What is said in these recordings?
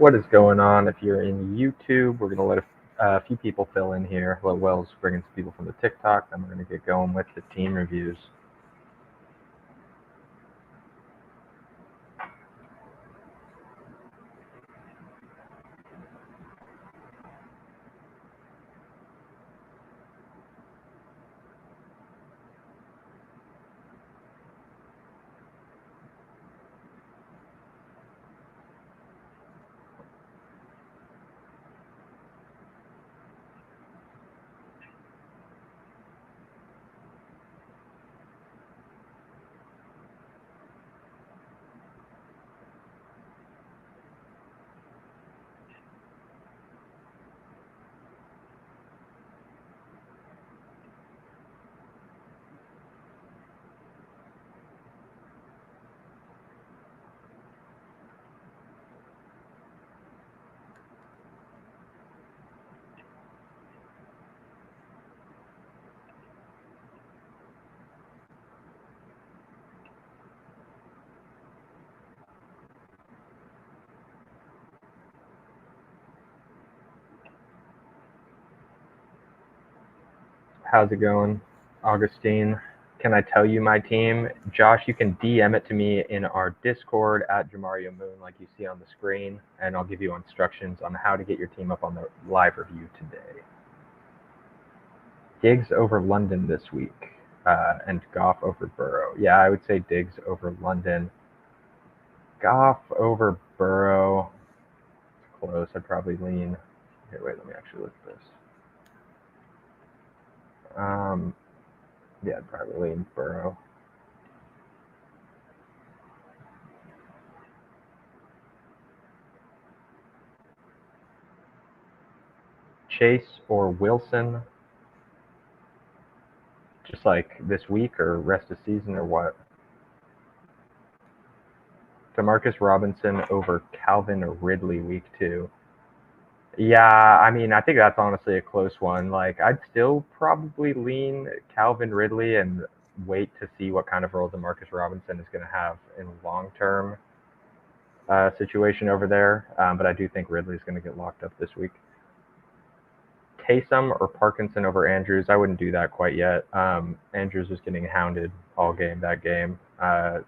What is going on? If you're in YouTube, we're going to let a few people fill in here. Let Wells bring in some people from the TikTok, then we're going to get going with the team reviews. How's it going, Augustine? Can I tell you my team? Josh, you can DM it to me in our Discord at Jamario Moon, like you see on the screen, and I'll give you instructions on how to get your team up on the live review today. Diggs over London this week, and Goff over Burrow. Yeah, I would say Diggs over London. Goff over Burrow. It's close. I'd probably lean. Here, wait, let me actually look at this. Yeah, I'd probably lean Burrow. Chase or Wilson? Just like this week or rest of season or what? Demarcus Robinson over Calvin Ridley week 2. Yeah, I mean, I think that's honestly a close one. Like, I'd still probably lean Calvin Ridley and wait to see what kind of role Demarcus Robinson is going to have in long-term situation over there. But I do think Ridley's going to get locked up this week. Taysom or Parkinson over Andrews? I wouldn't do that quite yet. Andrews was getting hounded all game that game.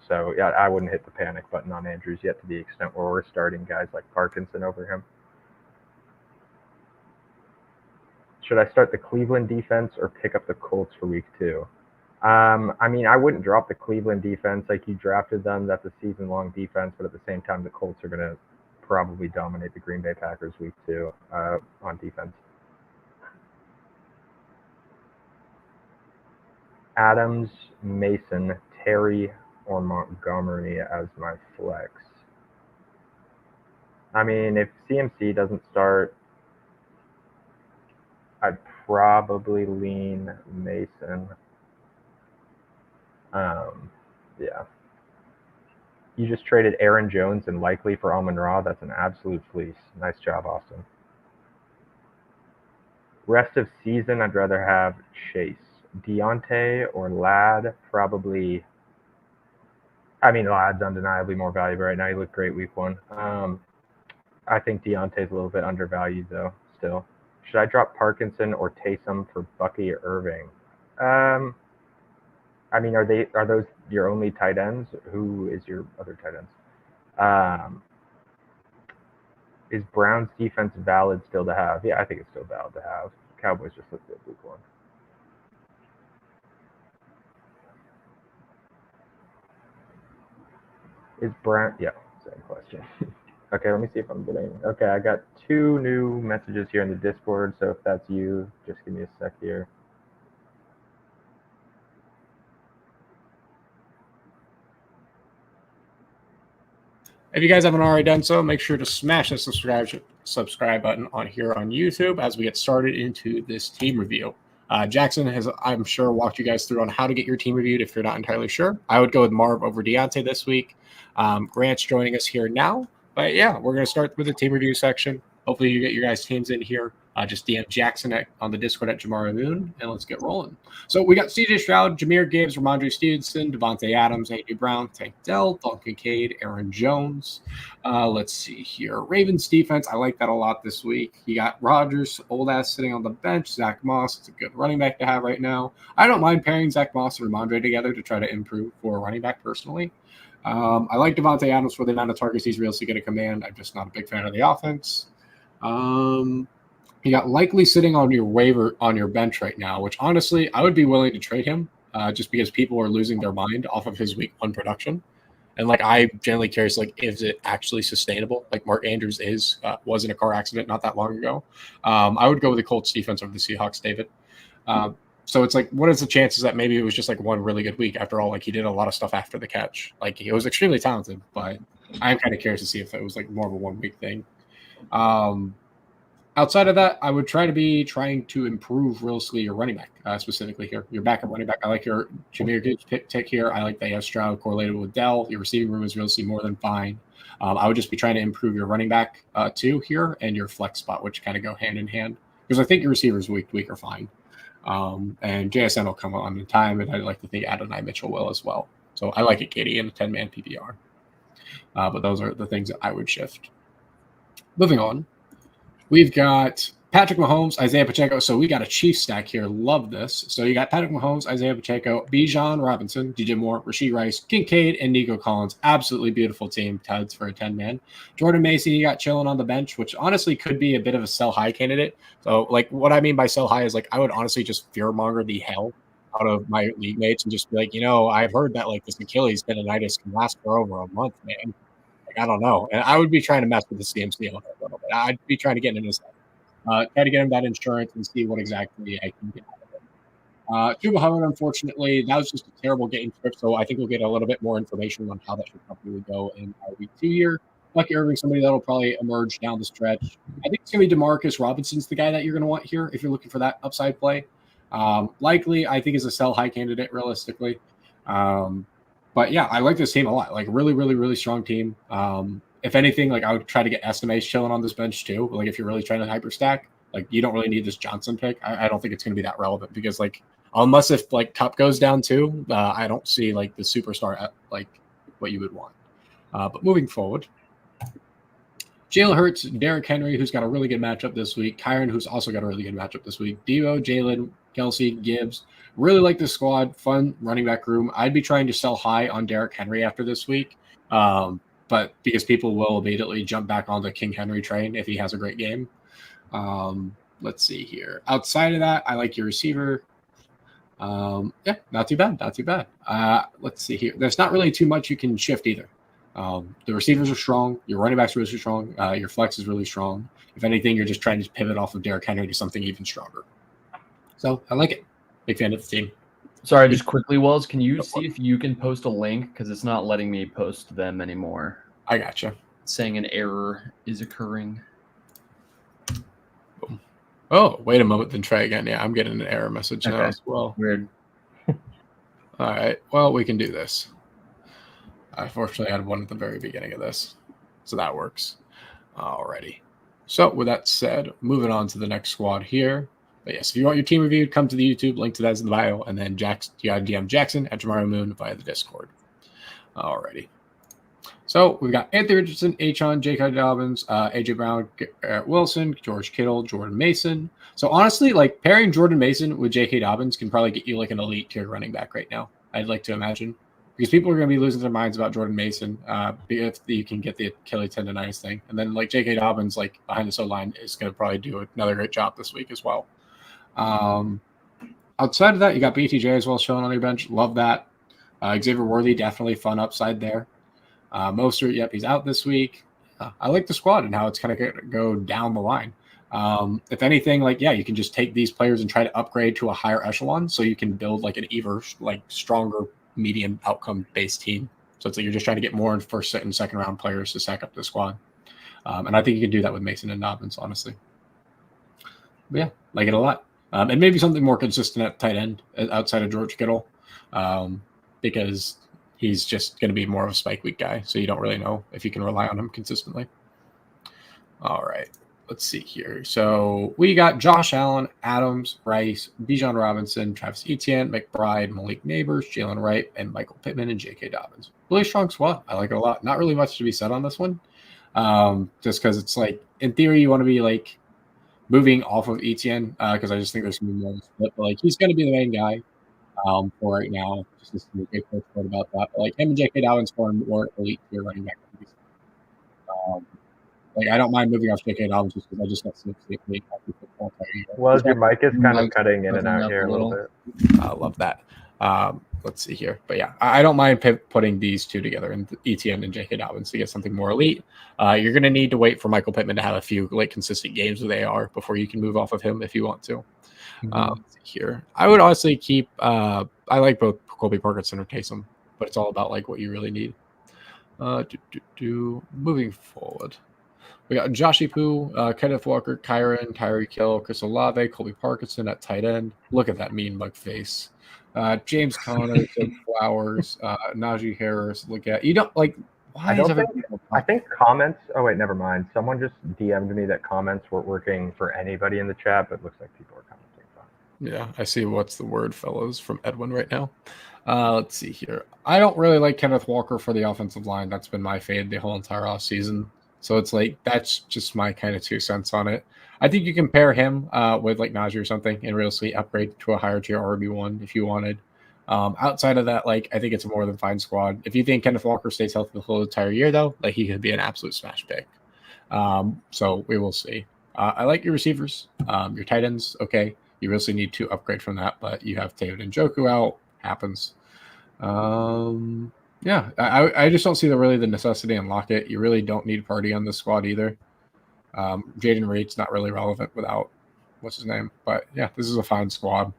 So, yeah, I wouldn't hit the panic button on Andrews yet to the extent where we're starting guys like Parkinson over him. Should I start the Cleveland defense or pick up the Colts for week 2? I mean, I wouldn't drop the Cleveland defense. Like, you drafted them. That's a season-long defense. But at the same time, the Colts are going to probably dominate the Green Bay Packers week 2 on defense. Adams, Mason, Terry, or Montgomery as my flex. I mean, if CMC doesn't start, I'd probably lean Mason. Yeah. You just traded Aaron Jones and Likely for Amon-Ra. That's an absolute fleece. Nice job, Austin. Rest of season, I'd rather have Chase. Deontay or Ladd, probably. I mean, Ladd's undeniably more valuable right now. He looked great week 1. I think Deontay's a little bit undervalued, though, still. Should I drop Parkinson or Taysom for Bucky Irving? I mean, are those your only tight ends? Who is your other tight ends? Is Brown's defense valid still to have? Yeah, I think it's still valid to have. Cowboys just looked at week 1. Is Brown? Yeah, same question. Okay, let me see if I'm getting. Okay, I got 2 new messages here in the Discord. So if that's you, just give me a sec here. If you guys haven't already done so, make sure to smash the subscribe button on here on YouTube as we get started into this team review. Jackson has, I'm sure, walked you guys through on how to get your team reviewed if you're not entirely sure. I would go with Marv over Deontay this week. Grant's joining us here now. But yeah, we're going to start with the team review section. Hopefully you get your guys' teams in here Just DM Jackson on the Discord at Jamari Moon, and let's get rolling. So we got CJ Stroud, Jahmyr Gibbs, Ramondre Stevenson, Devontae Adams, A.J. Brown, Tank Dell, Dalton Kincaid, Aaron Jones. Let's see here. Ravens defense, I like that a lot this week. You got Rodgers, old ass sitting on the bench. Zach Moss, it's a good running back to have right now. I don't mind pairing Zach Moss and Ramondre together to try to improve for a running back personally. I like Devontae Adams for the amount of targets he's realistically going to command. I'm just not a big fan of the offense. You got likely sitting on your bench right now, which honestly I would be willing to trade him just because people are losing their mind off of his week 1 production. And like I generally curious, like, is it actually sustainable? Like Mark Andrews was in a car accident not that long ago. I would go with the Colts defense over the Seahawks, David. So it's like, what is the chances that maybe it was just like one really good week? After all, like he did a lot of stuff after the catch. Like he was extremely talented, but I'm kind of curious to see if it was like more of a 1 week thing. Outside of that, I would trying to improve realistically your running back, specifically here. Your backup running back. I like your Jahmyr Gibbs pick here. I like that you have Stroud correlated with Dell. Your receiving room is realistically more than fine. I would just be trying to improve your running back too here and your flex spot, which kind of go hand in hand. Because I think your receivers week to week are fine. And JSN will come on in time, and I'd like to think Adonai Mitchell will as well. So I like it, Katie, in a 10-man PPR. But those are the things that I would shift. Moving on. We've got Patrick Mahomes, Isaiah Pacheco. So we got a Chiefs stack here. Love this. So you got Patrick Mahomes, Isaiah Pacheco, Bijan Robinson, DJ Moore, Rashee Rice, Kincaid, and Nico Collins. Absolutely beautiful team, Tuds, for a 10-man. Jordan Mason, you got chilling on the bench, which honestly could be a bit of a sell high candidate. So like what I mean by sell high is like I would honestly just fearmonger the hell out of my league mates and just be like, I've heard that like this Achilles tendonitis can last for over a month, man. I don't know. And I would be trying to mess with the CMC on it a little bit. I'd be trying to get into his head. Try to get him that insurance and see what exactly I can get out of it. Chuba Hubbard, unfortunately, that was just a terrible game script, so I think we'll get a little bit more information on how that should probably go in our week 2 year. Lucky Irving, somebody that'll probably emerge down the stretch. I think it's going to be DeMarcus Robinson's the guy that you're going to want here if you're looking for that upside play. Likely, I think is a sell high candidate realistically. But yeah, I like this team a lot. Like really, really, really strong team. If anything, like I would try to get estimates chilling on this bench too. Like if you're really trying to hyper stack, like you don't really need this Johnson pick. I don't think it's going to be that relevant because like unless if like Cup goes down too, I don't see like the superstar at like what you would want. But moving forward, Jalen Hurts, Derrick Henry, who's got a really good matchup this week. Kyron, who's also got a really good matchup this week. Devo, Jalen, Kelsey, Gibbs. Really like this squad. Fun running back room. I'd be trying to sell high on Derrick Henry after this week. But because people will immediately jump back on the King Henry train if he has a great game. Let's see here. Outside of that, I like your receiver. Yeah, not too bad. Not too bad. Let's see here. There's not really too much you can shift either. The receivers are strong. Your running backs are really strong. Your flex is really strong. If anything, you're just trying to pivot off of Derrick Henry to something even stronger. So I like it. Big fan of the team. Sorry, just quickly, Wells, can you see if you can post a link? Because it's not letting me post them anymore. I gotcha. It's saying an error is occurring. Boom. Oh, wait a moment, then try again. Yeah, I'm getting an error message now as well. Weird. All right. Well, we can do this. I fortunately had one at the very beginning of this, so that works. Alrighty. So with that said, moving on to the next squad here. But yes, if you want your team reviewed, come to the YouTube. Link to that is in the bio. And then you got DM Jackson at Jamari Moon via the Discord. Alrighty. So we've got Anthony Richardson, Achon, J.K. Dobbins, A.J. Brown, Garrett Wilson, George Kittle, Jordan Mason. So honestly, like pairing Jordan Mason with J.K. Dobbins can probably get you like an elite tier running back right now. I'd like to imagine. Because people are going to be losing their minds about Jordan Mason if you can get the Achilles tendonitis thing. And then like J.K. Dobbins, like behind the O-line, is going to probably do another great job this week as well. Outside of that, you got BTJ as well showing on your bench. Love that. Xavier Worthy, definitely fun upside there. Mostert, yep, he's out this week. I like the squad and how it's kind of go down the line. If anything, like, yeah, you can just take these players and try to upgrade to a higher echelon so you can build like an even like stronger medium outcome based team. So it's like you're just trying to get more in first and second round players to stack up the squad. And I think you can do that with Mason and Dobbins, honestly. But yeah, like it a lot. And maybe something more consistent at tight end outside of George Kittle, because he's just going to be more of a spike week guy. So you don't really know if you can rely on him consistently. All right. let's see here. So we got Josh Allen, Adams, Rice, Bijan Robinson, Travis Etienne, McBride, Malik Neighbors, Jalen Wright, and Michael Pittman and J.K. Dobbins. Really strong squad. I like it a lot. Not really much to be said on this one. Just because it's like, in theory, you want to be like moving off of Etienne because I just think there's going to be more split. But like, he's going to be the main guy for right now. Just to be a great coach about that. But like, him and J.K. Dobbins for more elite tier running back. Like, I don't mind moving off J.K. Dobbins just because I just got so sick. Well, your mic is kind of Mike's cutting in and out up here a a little little. bit. I love that. Let's see here. But yeah, I don't mind putting these two together in ETN and J.K. Dobbins to get something more elite. You're going to need to wait for Michael Pittman to have a few like consistent games with AR before you can move off of him if you want to. Let's see here, I would honestly keep. I like both Colby Parkinson or Taysom, but it's all about like what you really need. Moving forward. We got Joshie Poo, Kenneth Walker, Kyron, Tyreek Hill, Chris Olave, Colby Parkinson at tight end. Look at that mean mug face. James Conner, Flowers, Najee Harris. Look at you don't like. Why is everything? I think comments. Oh wait, never mind. Someone just DM'd me that comments weren't working for anybody in the chat, but it looks like people are commenting fine. Yeah, I see. What's the word, fellows, from Edwin right now. Let's see here. I don't really like Kenneth Walker for the offensive line. That's been my fade the whole entire off season. So it's like that's just my kind of 2 cents on it. I think you can pair him with like Najee or something and realistically upgrade to a higher tier RB1 if you wanted. Outside of that, like I think it's a more than fine squad. If you think Kenneth Walker stays healthy the whole entire year, though, like he could be an absolute smash pick. So we will see. I like your receivers. Your tight ends, okay. You really need to upgrade from that, but you have David Njoku out. Happens. Yeah, I just don't see the necessity in Lockett. You really don't need Party on this squad either. Jaden Reed's not really relevant without what's his name, but yeah, this is a fine squad.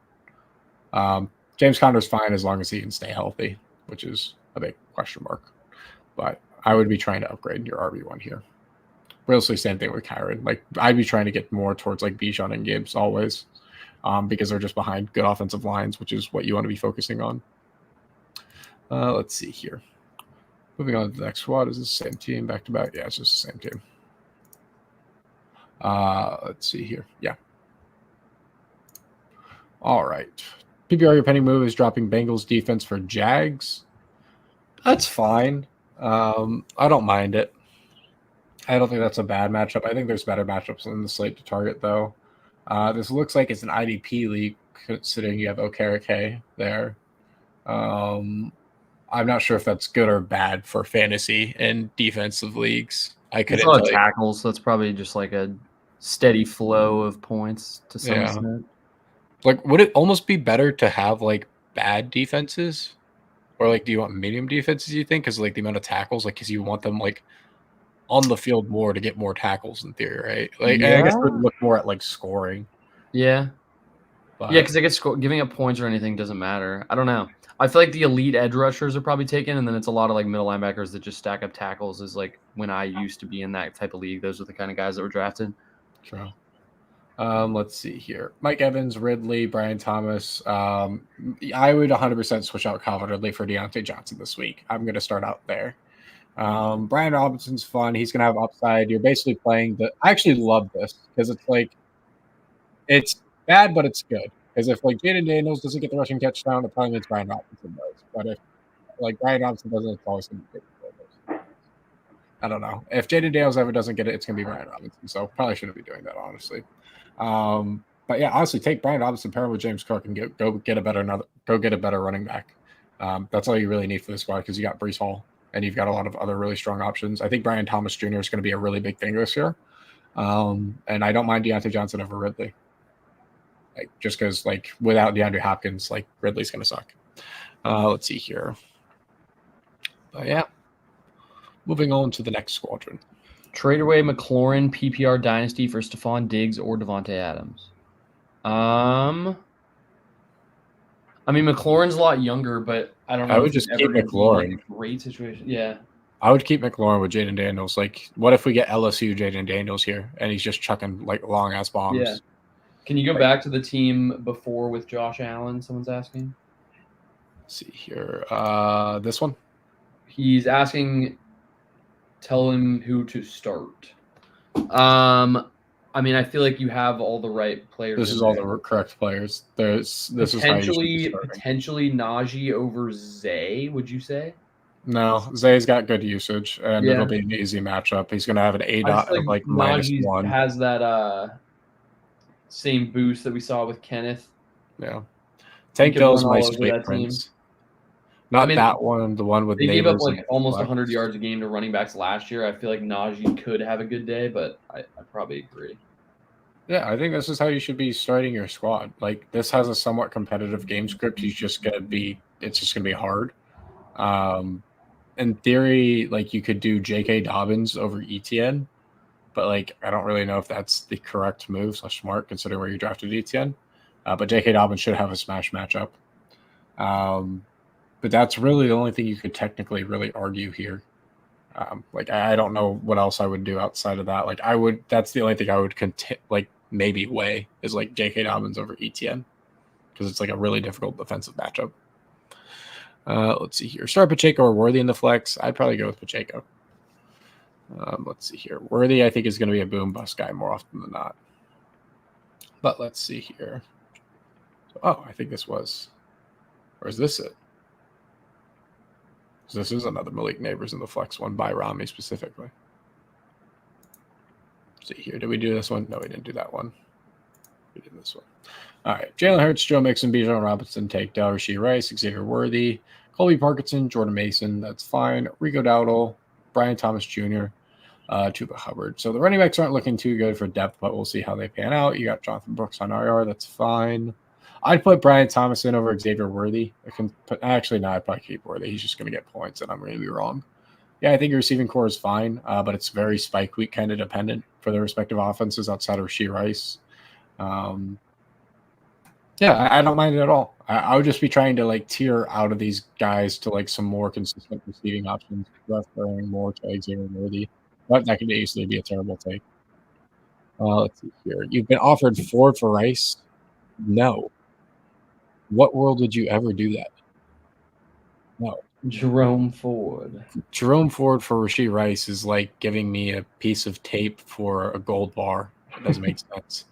James Conner's fine as long as he can stay healthy, which is a big question mark. But I would be trying to upgrade your RB1 here. Realistically, same thing with Kyron. Like I'd be trying to get more towards like Bijan and Gibbs always, because they're just behind good offensive lines, which is what you want to be focusing on. Let's see here. Moving on to the next squad. Is the same team back to back? Yeah, it's just the same team. Let's see here. Yeah. All right. PPR, your pending move is dropping Bengals defense for Jags. That's fine. I don't mind it. I don't think that's a bad matchup. I think there's better matchups in the slate to target, though. This looks like it's an IDP league, considering you have Okereke there. I'm not sure if that's good or bad for fantasy and defensive leagues. I couldn't tell tackles, so it's probably just like a steady flow of points to some extent. Like, would it almost be better to have like bad defenses, or like, do you want medium defenses? You think because like the amount of tackles, like, because you want them like on the field more to get more tackles in theory, right? Like, I guess we'd look more at like scoring. Yeah, but, yeah, because I guess giving up points or anything doesn't matter. I don't know. I feel like the elite edge rushers are probably taken, and then it's a lot of like middle linebackers that just stack up tackles. Is like when I used to be in that type of league, those are the kind of guys that were drafted. True. Let's see here. Mike Evans, Ridley, Brian Thomas. I would 100% switch out Calvin Ridley for Deontay Johnson this week. I'm going to start out there. Brian Robinson's fun. He's going to have upside. You're basically playing I actually love this because it's like it's bad, but it's good. Because if like Jaden Daniels doesn't get the rushing touchdown, it probably means Brian Robinson does. But if like Brian Robinson doesn't, it's always going to be good. I don't know. If Jaden Daniels ever doesn't get it, it's going to be Brian Robinson. So probably shouldn't be doing that, honestly. But yeah, honestly, take Brian Robinson, pair him with James Cook, and go get a better running back. That's all you really need for this squad because you got Breece Hall and you've got a lot of other really strong options. I think Brian Thomas Jr. is going to be a really big thing this year. And I don't mind Deontay Johnson over Ridley. Like just because like without DeAndre Hopkins, like Ridley's going to suck. Let's see here. But yeah, moving on to the next squadron. Trade away McLaurin PPR Dynasty for Stephon Diggs or Devontae Adams. I mean, McLaurin's a lot younger, but I don't know. I would just keep McLaurin. Like great situation. Yeah. I would keep McLaurin with Jaden Daniels. Like, what if we get LSU Jaden Daniels here and he's just chucking like long ass bombs? Yeah. Can you go back to the team before with Josh Allen? Someone's asking. Let's see here. This one. He's asking. Tell him who to start. I mean, I feel like you have all the right players. This is all the correct players. This is how you should be starting. Potentially Najee over Zay, would you say? No, Zay's got good usage, and it'll be an easy matchup. He's going to have an A dot of like -1. Has that same boost that we saw with Kenneth. Yeah. Tank Dell's my sweet prince. Not that one, the one with they gave up like almost 100 yards a game to running backs last year. I feel like Najee could have a good day, but I probably agree. Yeah, I think this is how you should be starting your squad. Like this has a somewhat competitive game script. It's just gonna be hard. In theory, like you could do J.K. Dobbins over ETN, but like I don't really know if that's the correct move / smart considering where you drafted ETN. But J.K. Dobbins should have a smash matchup. But that's really the only thing you could technically really argue here. Like I don't know what else I would do outside of that. Like that's the only thing I would maybe weigh is like J.K. Dobbins over ETN because it's like a really difficult defensive matchup. Let's see here. Start Pacheco or Worthy in the flex. I'd probably go with Pacheco. Let's see here. Worthy, I think, is going to be a boom bust guy more often than not. But let's see here. I think this was. Or is this it? So this is another Malik Neighbors in the flex one by Rami specifically. Let's see here. Did we do this one? No, we didn't do that one. We did this one. All right. Jalen Hurts, Joe Mixon, Bijan Robinson, Tank Dell, Rashee Rice, Xavier Worthy, Colby Parkinson, Jordan Mason. That's fine. Rico Dowdle, Brian Thomas Jr., Chuba Hubbard. So the running backs aren't looking too good for depth, but we'll see how they pan out. You got Jonathan Brooks on IR. That's fine. I'd put Brian Thomas in over Xavier Worthy. I'd probably keep Worthy. He's just going to get points, and I'm going to be wrong. Yeah, I think your receiving core is fine, but it's very spike week kind of dependent for their respective offenses outside of Rashee Rice. Yeah, I don't mind it at all. I would just be trying to like tier out of these guys to like some more consistent receiving options, referring more to Xavier Worthy. But that could easily be a terrible take. Let's see here. You've been offered Ford for Rice? No. What world would you ever do that? No. Jerome Ford. Jerome Ford for Rashee Rice is like giving me a piece of tape for a gold bar. It doesn't make sense.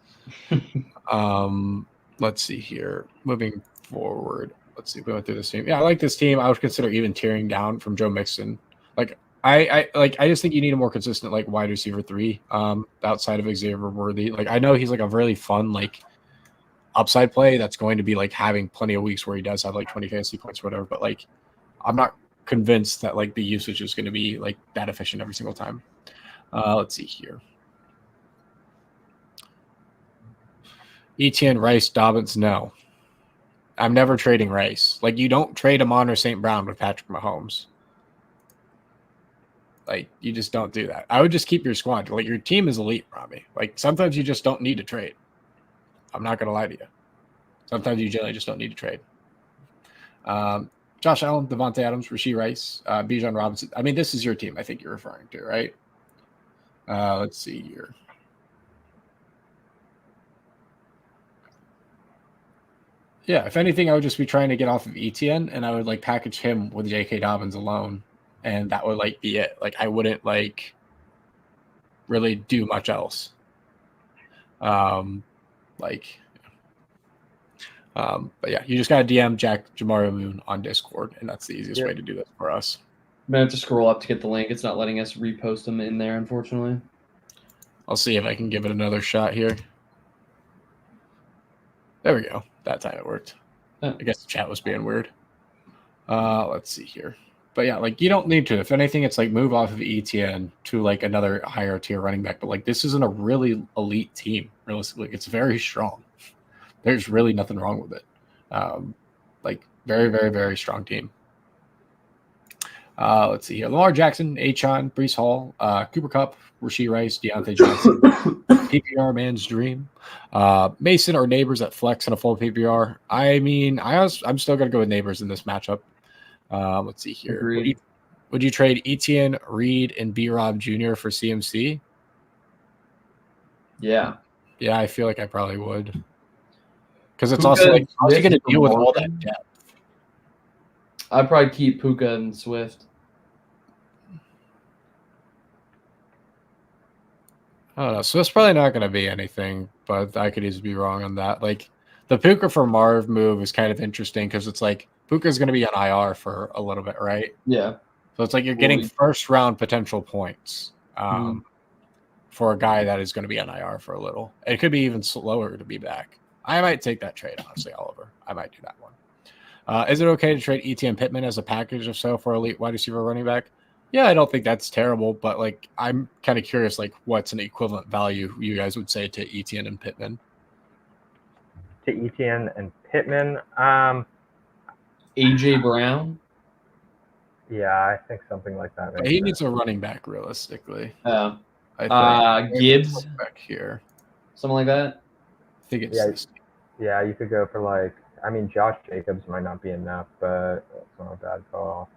Let's see here. Moving forward. Let's see. We went through this team. Yeah, I like this team. I would consider even tearing down from Joe Mixon. Like I just think you need a more consistent like wide receiver 3 outside of Xavier Worthy. Like I know he's like a really fun like upside play that's going to be like having plenty of weeks where he does have like 20 fantasy points or whatever, but like I'm not convinced that like the usage is going to be like that efficient every single time. Let's see here. Etienne, Rice, Dobbins, no. I'm never trading Rice. Like you don't trade Amon or St. Brown with Patrick Mahomes. Like you just don't do that. I would just keep your squad. Like your team is elite, Rami. Like sometimes you just don't need to trade. I'm not going to lie to you. Sometimes you generally just don't need to trade. Josh Allen, Devontae Adams, Rashee Rice, Bijan Robinson. I mean, this is your team I think you're referring to, right? Let's see here. Yeah, if anything, I would just be trying to get off of ETN, and I would like package him with J.K. Dobbins alone, and that would like be it. Like I wouldn't like really do much else. But yeah, you just got to DM Jack Jamario Moon on Discord, and that's the easiest way to do this for us. I'm going to have to scroll up to get the link. It's not letting us repost them in there, unfortunately. I'll see if I can give it another shot here. There we go. That time it worked. I guess the chat was being weird. Let's see here. But yeah, like you don't need to. If anything, it's like move off of ETN to like another higher tier running back. But like this isn't a really elite team. Realistically, it's very strong. There's really nothing wrong with it. Like very, very, very strong team. Let's see here. Lamar Jackson, Achon, Breece Hall, Cooper Kupp, Rashee Rice, Deontay Johnson, PPR man's dream. Mason or Neighbors at flex in a full PPR. I mean, I'm still going to go with Neighbors in this matchup. Let's see here. Would you trade Etienne, Reed, and B-Rob Jr. for CMC? Yeah. Yeah, I feel like I probably would. Because it's also like, how's he going to deal with all that depth? I'd probably keep Puka and Swift. I don't know. So it's probably not going to be anything, but I could easily be wrong on that. Like the Puka for Marv move is kind of interesting because it's like Puka's going to be on IR for a little bit, right? Yeah. So it's like you're getting first round potential points for a guy that is going to be on IR for a little. It could be even slower to be back. I might take that trade, honestly, Oliver. I might do that one. Is it okay to trade ETN Pittman as a package, if so, for elite wide receiver running back? Yeah, I don't think that's terrible, but like I'm kind of curious, like what's an equivalent value you guys would say to ETN and Pittman? To ETN and Pittman, AJ Brown. Yeah, I think something like that. He needs a running back, realistically. Yeah. I think Gibbs back here, something like that. I think it's yeah. You could go for like, I mean, Josh Jacobs might not be enough, but that's not a bad call.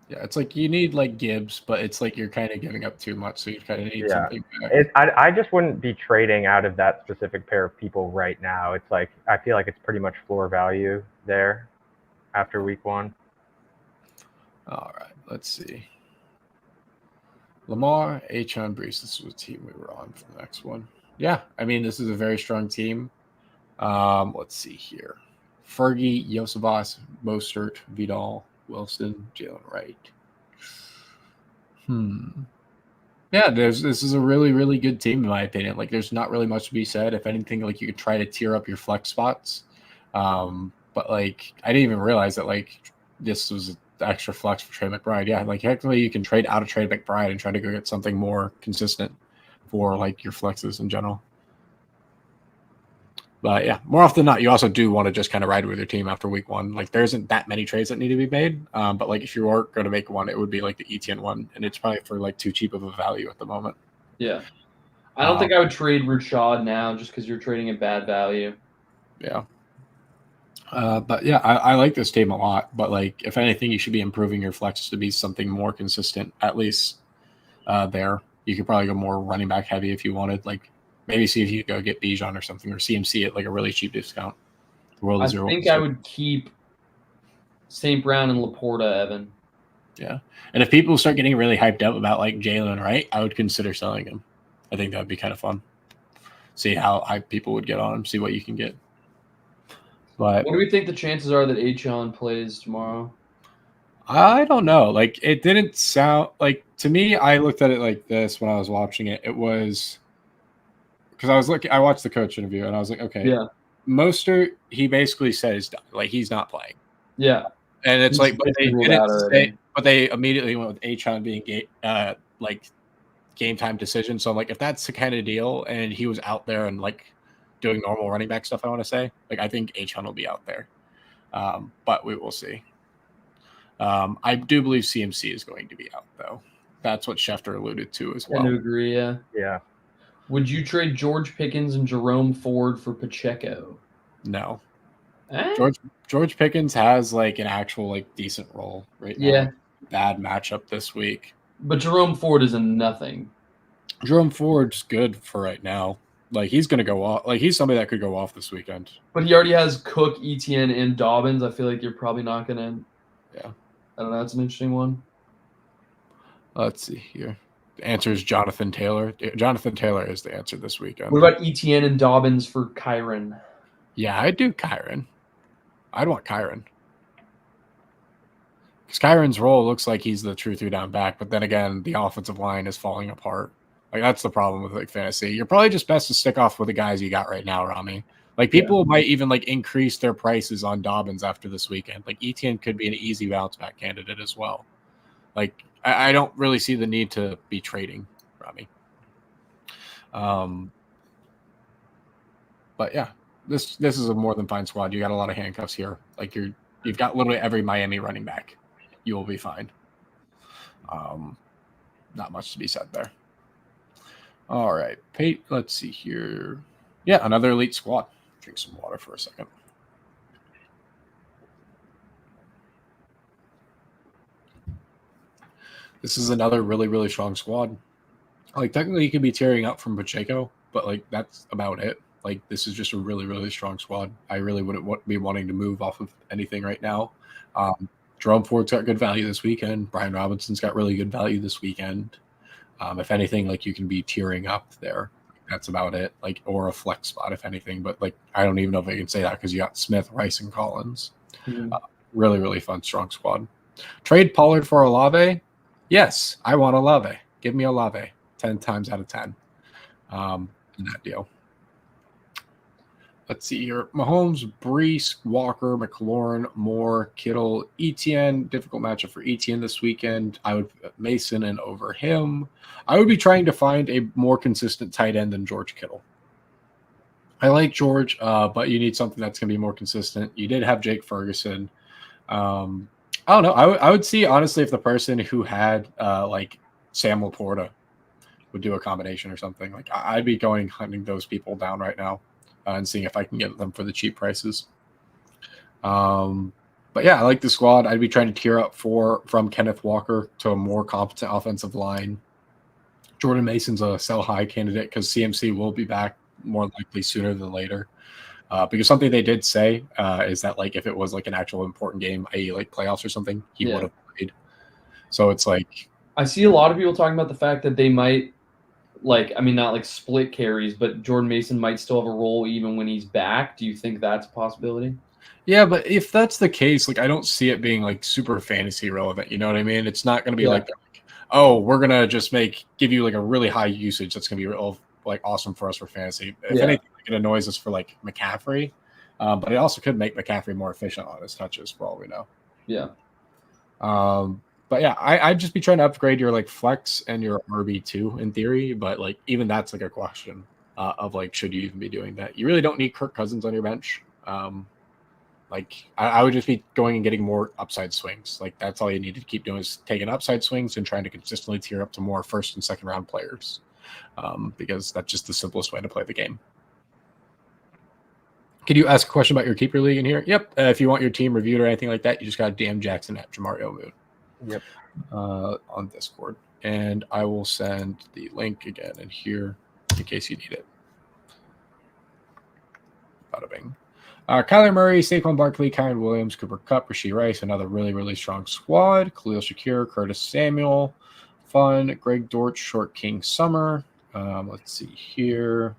Yeah, it's like you need like Gibbs, but it's like you're kind of giving up too much, so you kind of need something back. I just wouldn't be trading out of that specific pair of people right now. It's like I feel like it's pretty much floor value there after week 1. All right, let's see. Lamar, Achon, Brees. This was the team we were on for the next one. Yeah, I mean, this is a very strong team. Let's see here. Fergie, Yosevas, Mostert, Vidal, Wilson, Jalen Wright. Yeah, this is a really, really good team, in my opinion. Like, there's not really much to be said. If anything, like, you could try to tier up your flex spots. But, like, I didn't even realize that, like, this was the extra flex for Trey McBride. Yeah, like, actually, you can trade out of Trey McBride and try to go get something more consistent for, like, your flexes in general. But yeah, more often than not, you also do want to just kind of ride with your team after week 1. Like there isn't that many trades that need to be made. But like if you are going to make one, it would be like the ETN one, and it's probably for like too cheap of a value at the moment. Yeah, I don't think I would trade Rashad now just because you're trading at bad value. Yeah. But yeah, I like this team a lot. But like if anything, you should be improving your flex to be something more consistent. At least there, you could probably go more running back heavy if you wanted. Like. Maybe see if you could go get Bijan or something, or CMC at like a really cheap discount. I think I would keep St. Brown and Laporta, Evan. Yeah, and if people start getting really hyped up about like Jalen Wright, I would consider selling him. I think that would be kind of fun. See how hype people would get on him, see what you can get. But what do we think the chances are that Achon plays tomorrow? I don't know. Like it didn't sound like to me. I looked at it like this when I was watching it. It was. Because I watched the coach interview and I was like, okay, yeah. Mostert, he basically says like he's not playing. Yeah, and it's like, but they didn't say, but they immediately went with Achon being like game time decision. So I'm like, if that's the kind of deal, and he was out there and like doing normal running back stuff, I want to say, like I think Achon will be out there, but we will see. I do believe CMC is going to be out though. That's what Schefter alluded to as well. I do agree. Yeah. Yeah. Would you trade George Pickens and Jerome Ford for Pacheco? No. George Pickens has like an actual like decent role right now. Yeah. Bad matchup this week. But Jerome Ford is a nothing. Jerome Ford's good for right now. Like he's going to go off. Like he's somebody that could go off this weekend. But he already has Cook, ETN, and Dobbins. I feel like you're probably not going to. Yeah. I don't know. That's an interesting one. Let's see here. The answer is Jonathan Taylor. Jonathan Taylor is the answer this weekend. What about ETN and Dobbins for Kyron? Yeah, I'd do Kyron. I'd want Kyron. Because Kyron's role looks like he's the true 3-down back, but then again, the offensive line is falling apart. Like that's the problem with like fantasy. You're probably just best to stick off with the guys you got right now, Rami. Like people might even like increase their prices on Dobbins after this weekend. Like ETN could be an easy bounce back candidate as well. Like I don't really see the need to be trading, Rami. But yeah, this is a more than fine squad. You got a lot of handcuffs here. Like you've got literally every Miami running back. You will be fine. Not much to be said there. All right, Pate. Let's see here. Yeah, another elite squad. Drink some water for a second. This is another really, really strong squad. Like technically you could be tearing up from Pacheco, but like that's about it. Like this is just a really, really strong squad. I really wouldn't be wanting to move off of anything right now. Jerome Ford's got good value this weekend. Brian Robinson's got really good value this weekend. If anything, like you can be tiering up there. That's about it. Like, or a flex spot, if anything. But like, I don't even know if I can say that because you got Smith, Rice, and Collins. Really, really fun, strong squad. Trade Pollard for Olave? Yes, I want Olave. Give me Olave 10 times out of 10 in that deal. Let's see here. Mahomes, Brees, Walker, McLaurin, Moore, Kittle, Etienne. Difficult matchup for Etienne this weekend. I would put Mason in over him. I would be trying to find a more consistent tight end than George Kittle. I like George, but you need something that's going to be more consistent. You did have Jake Ferguson. I don't know. I would see, honestly, if the person who had like Sam Laporta would do a combination or something. Like I'd be going hunting those people down right now. And seeing if I can get them for the cheap prices. But yeah, I like the squad. I'd be trying to tier up from Kenneth Walker to a more competent offensive line. Jordan Mason's a sell high candidate because CMC will be back more likely sooner than later. Because something they did say is that like if it was like an actual important game, i.e. like playoffs or something, he would have played. So it's like I see a lot of people talking about the fact that they might not like split carries, but Jordan Mason might still have a role even when he's back. Do you think that's a possibility? Yeah, but if that's the case, like I don't see it being like super fantasy relevant. You know what I mean? It's not going to be like, oh, we're going to just give you like a really high usage that's going to be real like awesome for us for fantasy. If anything, it annoys us for like McCaffrey, but it also could make McCaffrey more efficient on his touches for all we know. Yeah. But yeah, I'd just be trying to upgrade your like flex and your RB2 in theory, but like even that's like a question of like should you even be doing that? You really don't need Kirk Cousins on your bench. Like I would just be going and getting more upside swings. Like that's all you need to keep doing is taking upside swings and trying to consistently tier up to more first and second round players, because that's just the simplest way to play the game. Could you ask a question about your keeper league in here? Yep. If you want your team reviewed or anything like that, you just got to DM Jackson at Jamario Moon. Yep. On Discord, and I will send the link again in here in case you need it. Bada bing. Kyler Murray, Saquon Barkley, Kyron Williams, Cooper Kupp, Rashee Rice, another really, really strong squad. Khalil Shakir, Curtis Samuel, fun. Greg Dortch, Short King Summer. Let's see here.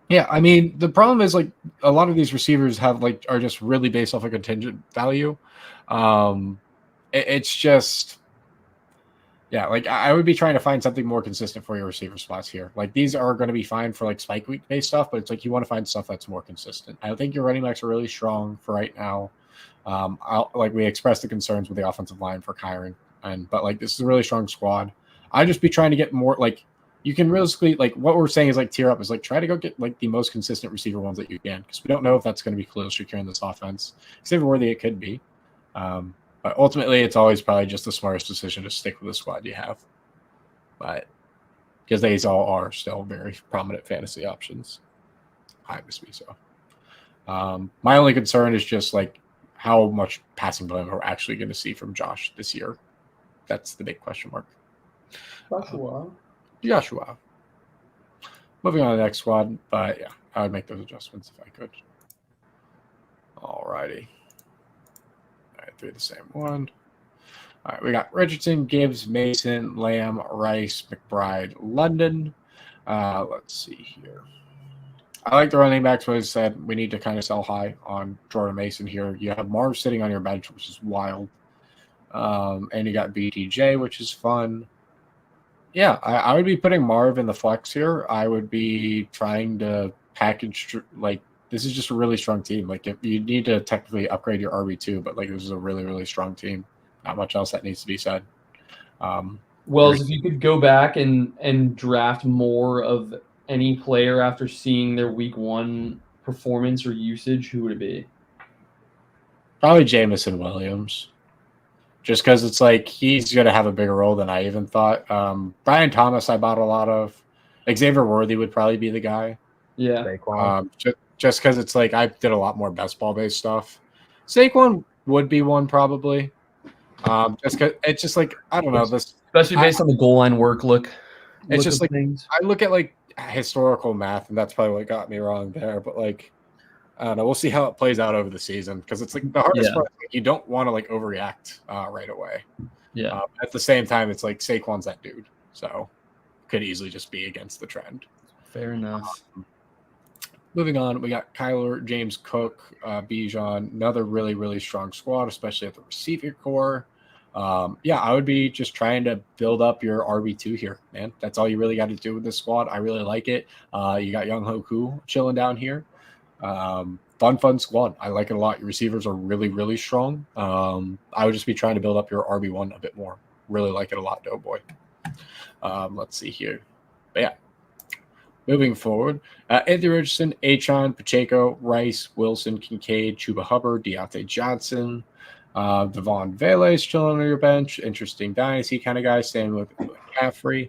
Yeah, I mean the problem is like a lot of these receivers are just really based off a contingent value. It's just, yeah, like I would be trying to find something more consistent for your receiver spots here. Like these are going to be fine for like spike week based stuff, but it's like you want to find stuff that's more consistent. I think your running backs are really strong for right now. We expressed the concerns with the offensive line for Kyron, but like this is a really strong squad. I'd just be trying to get more like you can realistically like what we're saying is like tier up is like try to go get like the most consistent receiver ones that you can because we don't know if that's going to be Khalil Shakir in this offense. Except worthy it could be. But ultimately, it's always probably just the smartest decision to stick with the squad you have. But because these all are still very prominent fantasy options. Obviously so. My only concern is just like how much passing volume we're actually going to see from Josh this year. That's the big question mark. Joshua. Moving on to the next squad. But yeah, I would make those adjustments if I could. All righty. Through the same one. All right, we got Richardson, Gibbs, Mason, Lamb, Rice, McBride, London. Let's see here. I like the running backs, but I said we need to kind of sell high on Jordan Mason here. You have Marv sitting on your bench, which is wild. And you got BTJ, which is fun. Yeah, I would be putting Marv in the flex here. I would be trying to package like this is just a really strong team. Like if you need to technically upgrade your RB2, but like this is a really, really strong team. Not much else that needs to be said. If you could go back and draft more of any player after seeing their week one performance or usage, who would it be? Probably Jameson Williams. Just because it's like he's going to have a bigger role than I even thought. Brian Thomas I bought a lot of. Xavier Worthy would probably be the guy. Yeah. Just because it's like I did a lot more best ball based stuff. Saquon would be one probably. Just because it's just like I don't know this, especially based on the goal line work. It's just like things. I look at like historical math, and that's probably what got me wrong there. But like I don't know, we'll see how it plays out over the season because it's like the hardest part. Like, you don't want to like overreact right away. Yeah. At the same time, it's like Saquon's that dude. So could easily just be against the trend. Fair enough. Moving on, we got Kyler, James Cook, Bijan, another really, really strong squad, especially at the receiver core. I would be just trying to build up your RB2 here, man. That's all you really got to do with this squad. I really like it. You got Young Hoku chilling down here. Fun squad. I like it a lot. Your receivers are really, really strong. I would just be trying to build up your RB1 a bit more. Really like it a lot, Doughboy. Let's see here. But yeah. Moving forward, Anthony Richardson, Achon, Pacheco, Rice, Wilson, Kincaid, Chuba Hubbard, Deontay Johnson, Devon Vélez chilling on your bench. Interesting dynasty kind of guy, staying with McCaffrey.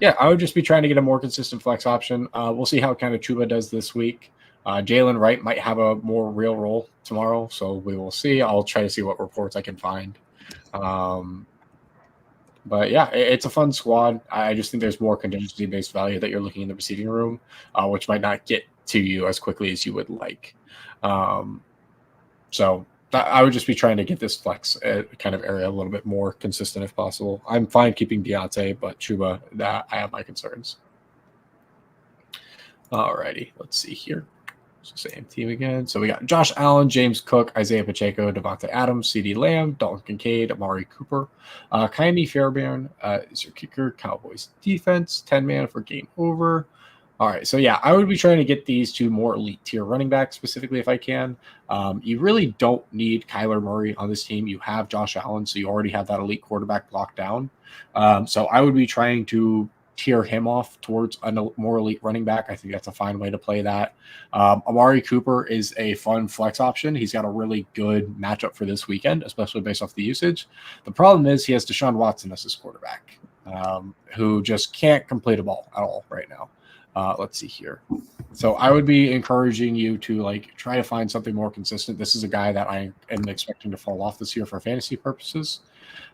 Yeah, I would just be trying to get a more consistent flex option. We'll see how kind of Chuba does this week. Jalen Wright might have a more real role tomorrow, so we will see. I'll try to see what reports I can find. But yeah, it's a fun squad. I just think there's more contingency-based value that you're looking in the receiving room, which might not get to you as quickly as you would like. So I would just be trying to get this flex kind of area a little bit more consistent if possible. I'm fine keeping Deontay, but Chuba, I have my concerns. Alrighty, let's see here. Same team again. So we got Josh Allen, James Cook, Isaiah Pacheco, Devontae Adams, CeeDee Lamb, Dalton Kincaid, Amari Cooper. Ka'imi Fairbairn is your kicker. Cowboys defense, 10-man for game over. All right, so yeah, I would be trying to get these two more elite tier running backs specifically if I can. You really don't need Kyler Murray on this team. You have Josh Allen, so you already have that elite quarterback locked down. So I would be trying to tier him off towards a more elite running back. I think that's a fine way to play that. Amari Cooper is a fun flex option. He's got a really good matchup for this weekend, especially based off the usage. The problem is he has Deshaun Watson as his quarterback, who just can't complete a ball at all right now. Let's see here. So I would be encouraging you to try to find something more consistent. This is a guy that I am expecting to fall off this year for fantasy purposes.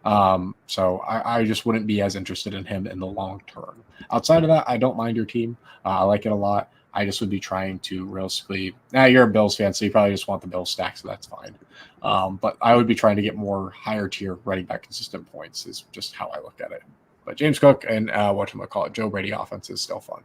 So I just wouldn't be as interested in him in the long term. Outside of that, I don't mind your team. I like it a lot. I just would be trying to realistically. You're a Bills fan, so you probably just want the Bills stack, so that's fine. But I would be trying to get more higher tier running back consistent points. Is just how I look at it. But James Cook and Joe Brady offense is still fun.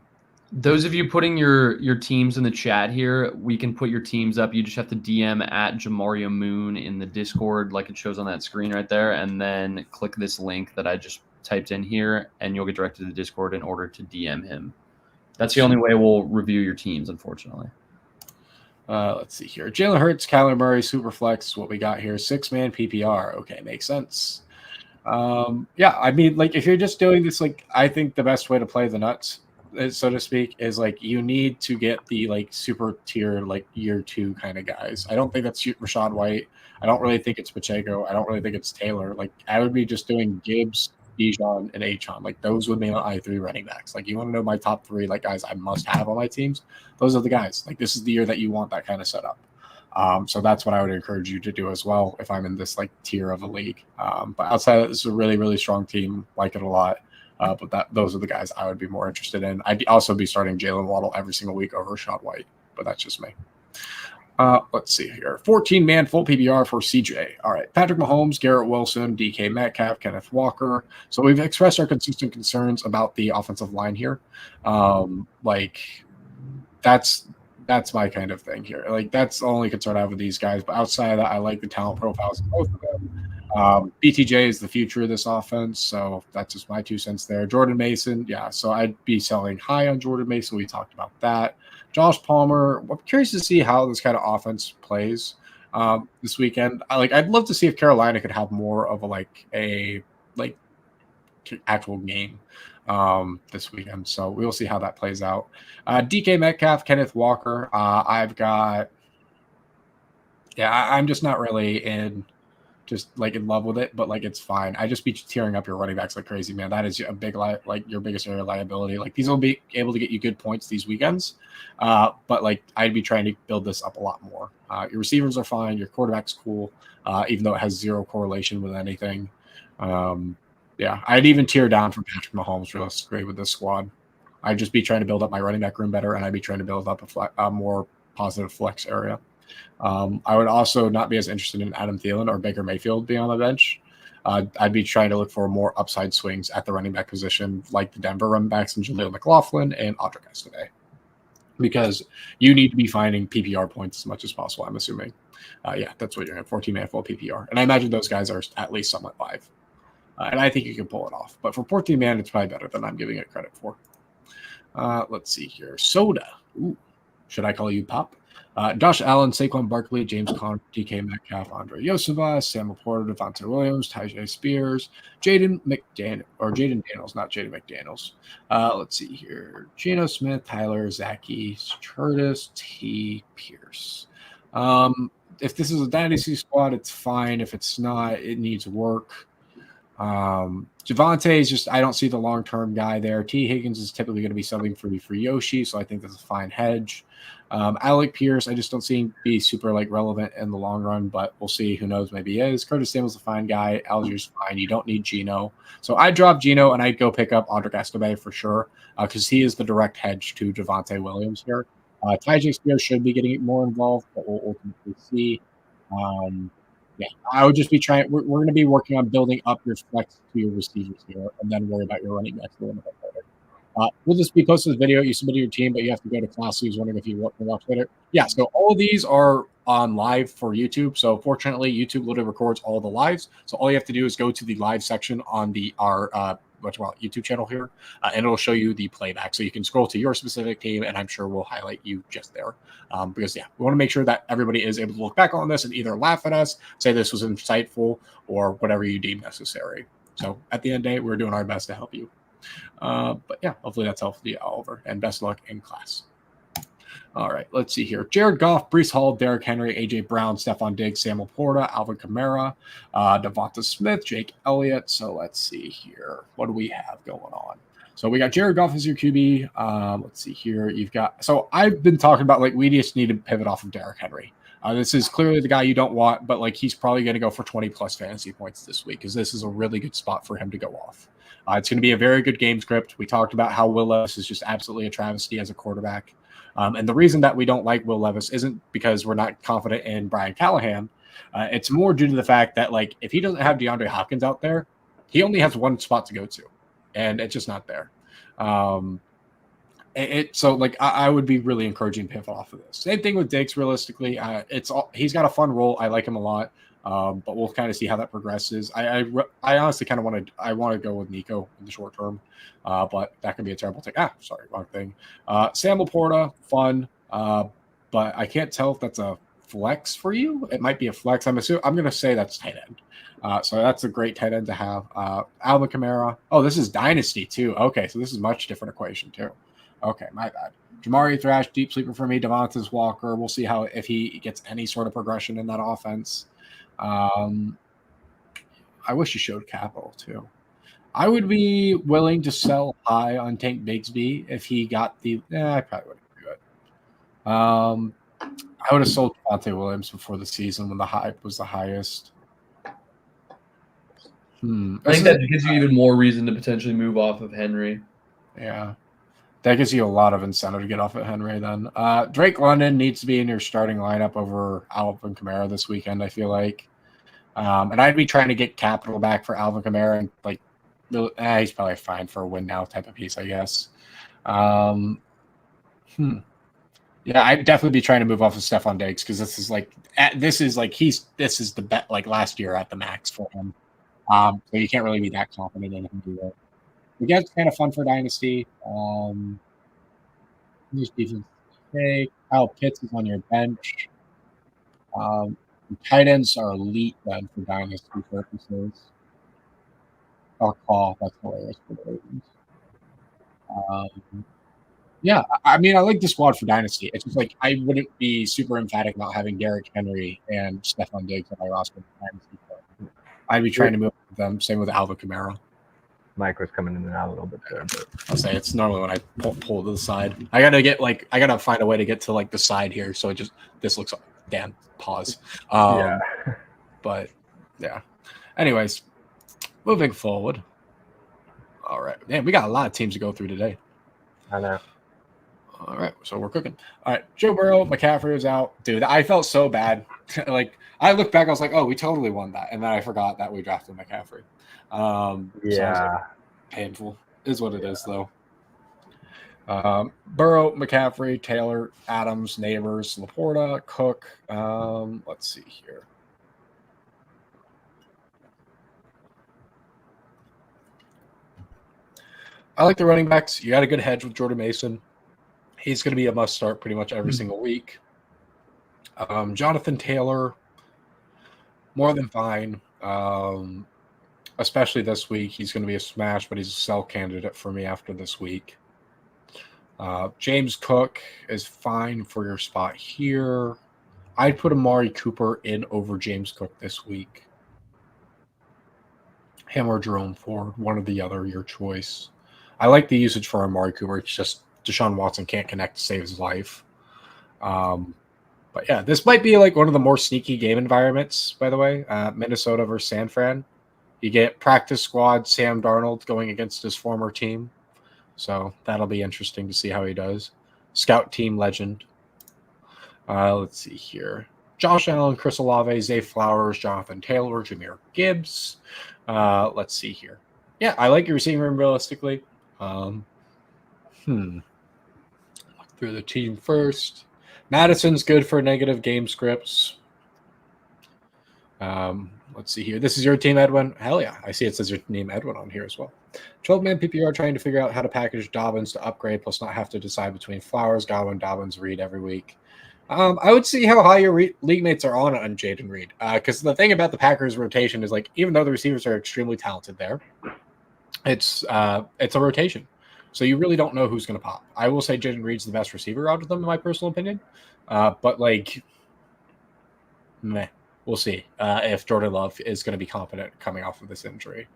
Those of you putting your teams in the chat here, we can put your teams up. You just have to DM at Jamario Moon in the Discord, like it shows on that screen right there, and then click this link that I just typed in here, and you'll get directed to the Discord in order to DM him. That's the only way we'll review your teams, unfortunately. Let's see here. Jalen Hurts, Kyler Murray, Superflex, what we got here. 6-man PPR. Okay, makes sense. I mean, if you're just doing this, I think the best way to play the nuts, so to speak, is you need to get the super tier year 2 kind of guys. I don't think that's Rachaad White. I don't really think it's Pacheco. I don't really think it's Taylor. I would be just doing Gibbs, Bijan, and Achon. Those would be my i3 running backs. You want to know my top 3 guys I must have on my teams? Those are the guys. This is the year that you want that kind of setup. So that's what I would encourage you to do as well if I'm in this tier of a league. But outside of that, this is a really, really strong team. Like it a lot. But those are the guys I would be more interested in. I'd also be starting Jalen Waddle every single week over Rachaad White, but that's just me. Let's see here. 14-man full PPR for CJ. All right. Patrick Mahomes, Garrett Wilson, DK Metcalf, Kenneth Walker. So we've expressed our consistent concerns about the offensive line here. That's my kind of thing here. That's the only concern I have with these guys. But outside of that, I like the talent profiles of both of them. BTJ is the future of this offense, so that's just my 2 cents there. Jordan Mason, yeah, so I'd be selling high on Jordan Mason. We talked about that. Josh Palmer, I'm curious to see how this kind of offense plays this weekend. I'd love to see if Carolina could have more of a actual game this weekend. So we'll see how that plays out. DK Metcalf, Kenneth Walker. I'm just not really in love with it, but it's fine. I just be tearing up your running backs like crazy, man. That is a big your biggest area of liability. These will be able to get you good points these weekends, but I'd be trying to build this up a lot more. Your receivers are fine. Your quarterback's cool, even though it has zero correlation with anything. I'd even tear down from Patrick Mahomes realistically with this squad. I'd just be trying to build up my running back room better, and I'd be trying to build up a more positive flex area. I would also not be as interested in Adam Thielen or Baker Mayfield being on the bench. I'd be trying to look for more upside swings at the running back position, like the Denver running backs and Jaleel McLaughlin and Audric Estime, because you need to be finding PPR points as much as possible, I'm assuming. Yeah, that's what you're at, 14-man full PPR. And I imagine those guys are at least somewhat live. And I think you can pull it off. But for 14-man, it's probably better than I'm giving it credit for. Let's see here. Soda. Ooh. Should I call you Pop? Josh Allen, Saquon Barkley, James Conner, DK Metcalf, Andre Yoseva, Sam Laporta, Devontae Williams, Tyjae Spears, Jaden Daniels, not Jaden McDaniels. Let's see here. Geno Smith, Tyler, Zachy, Curtis, T. Pierce. If this is a dynasty squad, it's fine. If it's not, it needs work. Javonte is just, I don't see the long-term guy there. T. Higgins is typically going to be something for Yoshi, so I think that's a fine hedge. Alec Pierce, I just don't see him be super relevant in the long run, but we'll see. Who knows? Maybe he is. Curtis Samuel's a fine guy. Algier's fine. You don't need Geno. So I'd drop Geno and I'd go pick up Audric Estime for sure, because he is the direct hedge to Devontae Williams here. Tyjae Spears should be getting more involved, but we'll ultimately see. Yeah, I would just be trying. We're going to be working on building up your flex to your receivers here, and then worry about your running backs a little bit later. We'll just be posting this video. You submitted your team, but you have to go to class. So he's wondering if you want to watch later. Yeah, so all of these are on live for YouTube. So fortunately, YouTube literally records all the lives. So all you have to do is go to the live section on our YouTube channel here, and it'll show you the playback. So you can scroll to your specific team, and I'm sure we'll highlight you just there. Because, yeah, we want to make sure that everybody is able to look back on this and either laugh at us, say this was insightful, or whatever you deem necessary. So at the end of the day, we're doing our best to help you. But, yeah, hopefully that's helpful to you, Oliver, and best luck in class. All right, let's see here. Jared Goff, Breece Hall, Derrick Henry, A.J. Brown, Stephon Diggs, Sam Laporta, Alvin Kamara, Devonta Smith, Jake Elliott. So let's see here. What do we have going on? So we got Jared Goff as your QB. Let's see here. You've got – so I've been talking about, we just need to pivot off of Derrick Henry. This is clearly the guy you don't want, but, he's probably going to go for 20-plus fantasy points this week because this is a really good spot for him to go off. It's going to be a very good game script. We talked about how Will Levis is just absolutely a travesty as a quarterback. And the reason that we don't like Will Levis isn't because we're not confident in Brian Callahan. It's more due to the fact that, if he doesn't have DeAndre Hopkins out there, he only has one spot to go to, and it's just not there. I would be really encouraging pivot off of this. Same thing with Diggs. Realistically, he's got a fun role. I like him a lot, but we'll kind of see how that progresses. I honestly kind of want to go with Nico in the short term, but that can be a terrible thing. Wrong thing. Sam Laporta, fun, but I can't tell if that's a flex for you. It might be a flex. I'm going to say that's tight end. So that's a great tight end to have. Alvin Kamara. Oh, this is dynasty too. Okay, so this is a much different equation too. Okay, my bad. Jamari Thrash, deep sleeper for me. Devontae Walker. We'll see if he gets any sort of progression in that offense. I wish you showed capital too. I would be willing to sell high on Tank Bigsby if he got the. I probably wouldn't do it. I would have sold Devontae Williams before the season when the hype was the highest. I think that gives you even more reason to potentially move off of Henry. Yeah. That gives you a lot of incentive to get off of Henry then. Drake London needs to be in your starting lineup over Alvin Kamara this weekend, I feel like. And I'd be trying to get capital back for Alvin Kamara and he's probably fine for a win now type of piece, I guess. Yeah, I'd definitely be trying to move off of Stephon Diggs because this is the bet last year at the max for him. So you can't really be that confident in him either. It gets kind of fun for Dynasty. Defense. Okay, Kyle Pitts is on your bench. Tight ends are elite then for Dynasty purposes. Call. That's hilarious for the Ravens. Yeah, I mean, I like the squad for Dynasty. It's just I wouldn't be super emphatic about having Derrick Henry and Stephon Diggs on my roster for Dynasty. I'd be trying to move them. Same with Alvin Kamara. Mike was coming in and out a little bit there, but I'll say it's normally when I pull to the side. I gotta find a way to get to the side here. So this looks damn pause. Yeah. But yeah. Anyways, moving forward. All right. Man, we got a lot of teams to go through today. I know. All right, so we're cooking. All right, Joe Burrow, McCaffrey was out. Dude, I felt so bad. Like, I looked back, I was like, oh, we totally won that. And then I forgot that we drafted McCaffrey. So I was like, painful. Is what it is, though. Burrow, McCaffrey, Taylor, Adams, Neighbors, Laporta, Cook. Let's see here. I like the running backs. You got a good hedge with Jordan Mason. He's going to be a must start pretty much every single week. Jonathan Taylor, more than fine. Especially this week. He's going to be a smash, but he's a sell candidate for me after this week. James Cook is fine for your spot here. I'd put Amari Cooper in over James Cook this week. Him or Jerome Ford, one or the other, your choice. I like the usage for Amari Cooper. It's just Deshaun Watson can't connect to save his life. But yeah, this might be like one of the more sneaky game environments, by the way. Minnesota versus San Fran. You get practice squad Sam Darnold going against his former team. So that'll be interesting to see how he does. Scout team legend. Let's see here. Josh Allen, Chris Olave, Zay Flowers, Jonathan Taylor, Jahmyr Gibbs. Let's see here. Yeah, I like your receiving room realistically. Look through the team first. Madison's good for negative game scripts. Let's see here. This is your team, Edwin. Hell yeah. I see it says your name, Edwin, on here as well. 12-man PPR trying to figure out how to package Dobbins to upgrade, plus not have to decide between Flowers, Godwin, Dobbins, Reed every week. I would see how high your league mates are on Jaden Reed. Because the thing about the Packers rotation is, like, even though the receivers are extremely talented there, it's a rotation. So you really don't know who's going to pop. I will say Jaden Reed's the best receiver out of them, in my personal opinion. But, like, meh. We'll see if Jordan Love is going to be confident coming off of this injury.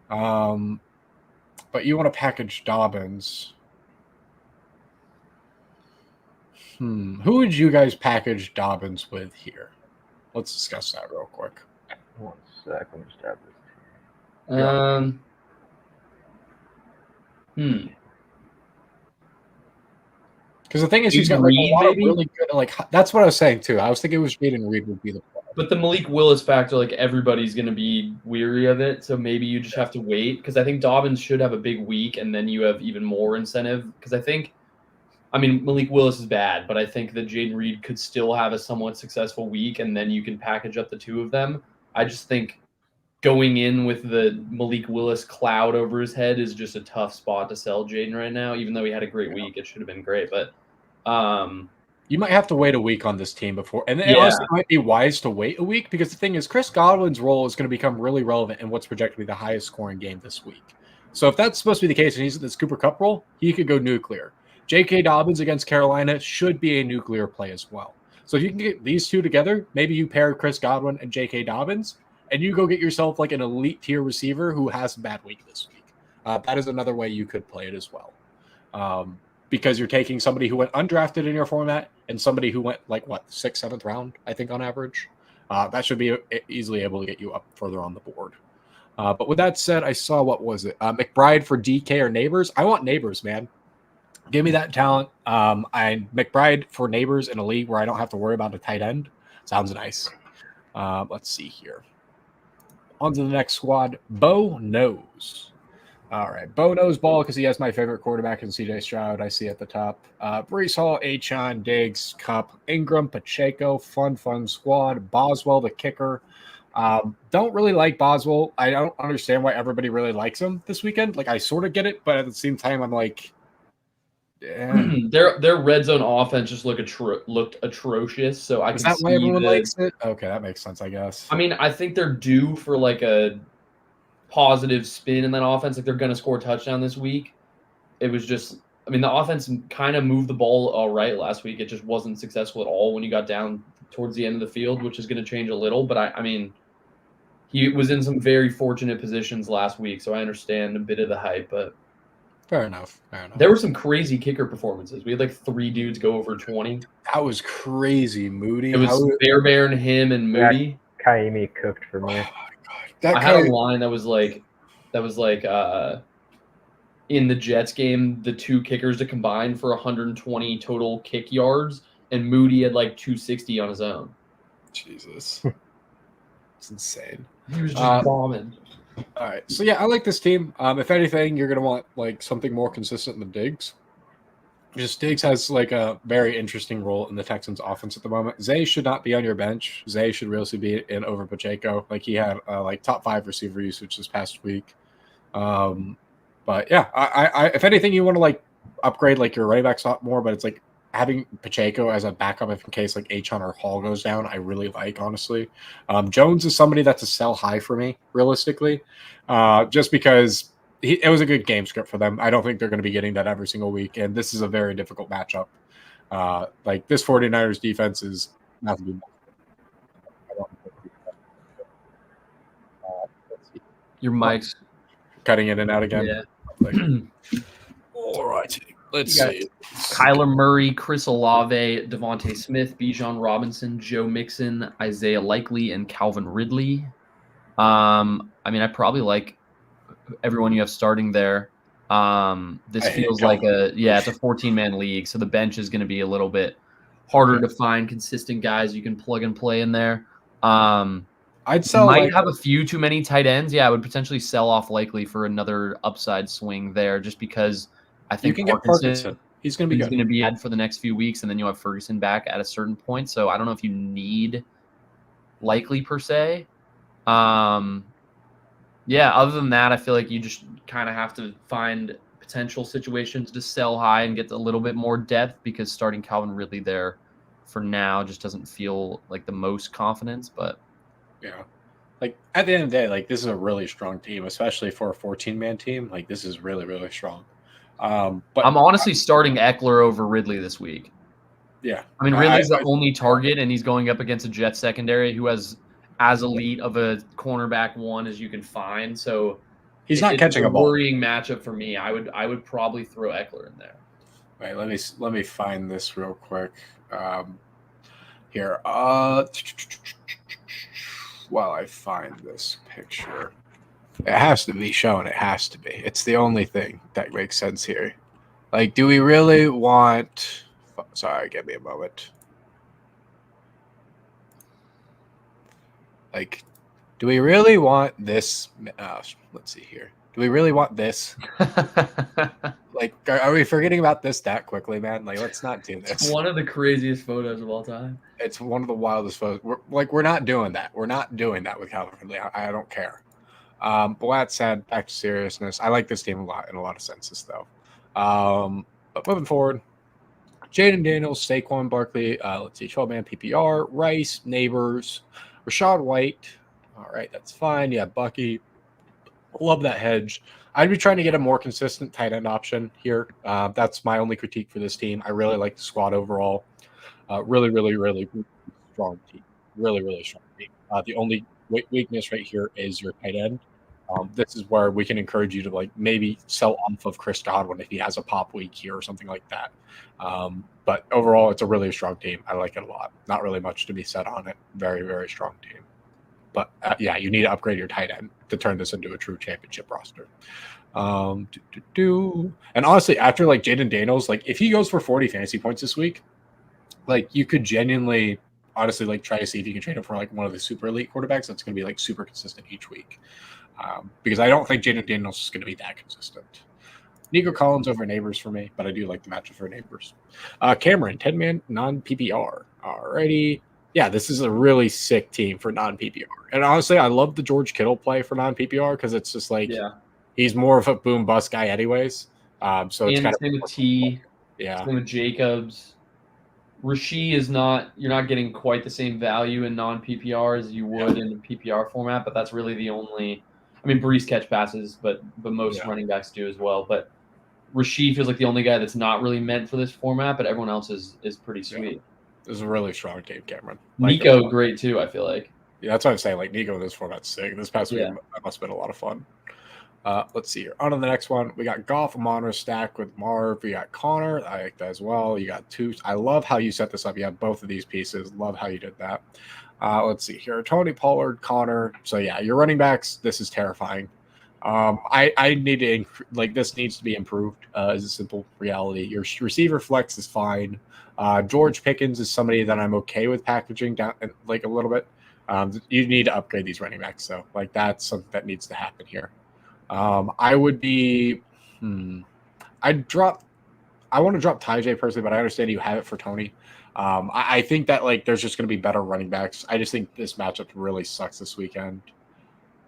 But you want to package Dobbins. Who would you guys package Dobbins with here? Let's discuss that real quick. 1 sec. Let me just add this. Because the thing is, he's got like a lot of really good. Like, that's what I was saying too. I was thinking it was Jaden Reed would be the play. But the Malik Willis factor, like, everybody's going to be weary of it. So maybe you just have to wait, because I think Dobbins should have a big week, and then you have even more incentive. Because Malik Willis is bad, but I think that Jaden Reed could still have a somewhat successful week, and then you can package up the two of them. I just think going in with the Malik Willis cloud over his head is just a tough spot to sell Jaden right now. Even though he had a great week, it should have been great. But you might have to wait a week on this team before, and it also might be wise to wait a week, because the thing is, Chris Godwin's role is going to become really relevant in what's projected to be the highest scoring game this week. So if that's supposed to be the case and he's in this Cooper Kupp role, he could go nuclear. J.K. Dobbins against Carolina should be a nuclear play as well. So if you can get these two together, maybe you pair Chris Godwin and J.K. Dobbins, and you go get yourself like an elite tier receiver who has a bad week this week. That is another way you could play it as well. Because you're taking somebody who went undrafted in your format and somebody who went like 6th, 7th round, I think, on average. That should be easily able to get you up further on the board. But with that said, I saw, what was it? McBride for DK or Neighbors. I want Neighbors, man. Give me that talent. McBride for Neighbors in a league where I don't have to worry about a tight end. Sounds nice. Let's see here. On to the next squad. Bo knows. All right. Bo knows ball because he has my favorite quarterback in CJ Stroud. I see at the top. Breece Hall, Achane, Diggs, Kupp, Ingram, Pacheco, fun squad. Boswell, the kicker. Don't really like Boswell. I don't understand why everybody really likes him this weekend. Like, I sort of get it, but at the same time, I'm like, their red zone offense just looked atrocious. So I can see why everyone likes it. Okay, that makes sense, I guess. I think they're due for like a positive spin in that offense. Like, they're going to score a touchdown this week. It was just, the offense kind of moved the ball all right last week. It just wasn't successful at all when you got down towards the end of the field, which is going to change a little. But he was in some very fortunate positions last week, so I understand a bit of the hype. But fair enough. There were some crazy kicker performances. We had like 3 dudes go over 20. That was crazy. Moody. It was Bear and him and Moody. Kaimi cooked for me. I had a line that was like in the Jets game, the two kickers to combine for 120 total kick yards, and Moody had like 260 on his own. Jesus. It's insane. He was just bombing. All right. So, yeah, I like this team. If anything, you're going to want like something more consistent than Diggs. Just Diggs has like a very interesting role in the Texans offense at the moment. Zay should not be on your bench. Zay should really be in over Pacheco. Like he had like top 5 receiver usage this past week. But yeah, I if anything, you want to like upgrade like your running back slot more, but it's like having Pacheco as a backup if in case like Achon or Hall goes down, I really like, honestly. Jones is somebody that's a sell high for me, realistically, just because it was a good game script for them. I don't think they're going to be getting that every single week, and this is a very difficult matchup. Like this 49ers defense is not to be. Your mic's cutting in and out again. Yeah. Like, all right. Let's see. Kyler Murray, Chris Olave, Devontae Smith, Bijan Robinson, Joe Mixon, Isaiah Likely, and Calvin Ridley. I mean, I probably like everyone you have starting there. This feels like it's a 14-man league, so the bench is going to be a little bit harder to find consistent guys you can plug and play in there. I'd sell. Might have a few too many tight ends. Yeah, I would potentially sell off Likely for another upside swing there, just because I think you can get Ferguson. He's going to be good. He's going to be had for the next few weeks, and then you'll have Ferguson back at a certain point. So I don't know if you need Likely per se. Yeah, other than that, I feel like you just kind of have to find potential situations to sell high and get a little bit more depth, because starting Calvin Ridley there for now just doesn't feel like the most confidence, but yeah. Like at the end of the day, like this is a really strong team, especially for a 14-man team. Like this is really, really strong. But I'm honestly starting Eckler over Ridley this week. Yeah. I mean, Ridley's the only target, and he's going up against a Jets secondary who has as elite of a cornerback one as you can find. So he's not catching a ball. Worrying matchup for me. I would probably throw Eckler in there. Wait, let me find this real quick. Here. While I find this picture. It has to be shown. It has to be. It's the only thing that makes sense here. Like, do we really want... Sorry, give me a moment. Like, do we really want this? Let's see here. Do we really want this? Like, are we forgetting about this that quickly, man? Like, let's not do this. It's one of the craziest photos of all time. It's one of the wildest photos. We're not doing that. We're not doing that with Calvin Ridley. I don't care. But that said, back to seriousness. I like this team a lot in a lot of senses, though. But moving forward, Jaden Daniels, Saquon Barkley, let's see, 12-man PPR, Rice, Neighbors, Rachaad White. All right, that's fine. Yeah, Bucky. Love that hedge. I'd be trying to get a more consistent tight end option here. That's my only critique for this team. I really like the squad overall. Really, really, really strong team. Really, really strong team. The only weakness right here is your tight end. This is where we can encourage you to like maybe sell off of Chris Godwin if he has a pop week here or something like that. But overall, it's a really strong team. I like it a lot. Not really much to be said on it. Very, very strong team. But yeah, you need to upgrade your tight end to turn this into a true championship roster. And honestly, after like Jaden Daniels, like if he goes for 40 fantasy points this week, like you could genuinely, honestly, like try to see if you can trade him for like one of the super elite quarterbacks that's going to be like super consistent each week. Because I don't think Jaden Daniels is going to be that consistent. Nico Collins over Neighbors for me, but I do like the matchup for Neighbors. Cameron, 10-man non-PPR. Alrighty. Yeah, this is a really sick team for non-PPR. And honestly, I love the George Kittle play for non-PPR because it's just like he's more of a boom bust guy anyways. So it's kind of same with T. Yeah. Same with Jacobs. Rasheed is not – you're not getting quite the same value in non-PPR as you would in the PPR format, but that's really the only – I mean, Brees catch passes, but most running backs do as well. But Rasheed feels like the only guy that's not really meant for this format, but everyone else is pretty sweet. Yeah. This is a really strong team, Cameron. Nico, great too, I feel like. Yeah, that's what I'm saying. Like, Nico in this format's sick. This past week, that must have been a lot of fun. Let's see here. On to the next one. We got Goff, Monroe stacked with Marv. We got Connor. I like that as well. You got two. I love how you set this up. You have both of these pieces. Love how you did that. Let's see here. Tony Pollard, Connor. So, yeah, your running backs, this is terrifying. I need to this needs to be improved. Is a simple reality. Your receiver flex is fine. George Pickens is somebody that I'm okay with packaging down like a little bit. You need to upgrade these running backs, so like that's something that needs to happen here. I would be. I want to drop Tyjae personally, but I understand you have it for Tony. I think that like there's just going to be better running backs. I just think this matchup really sucks this weekend.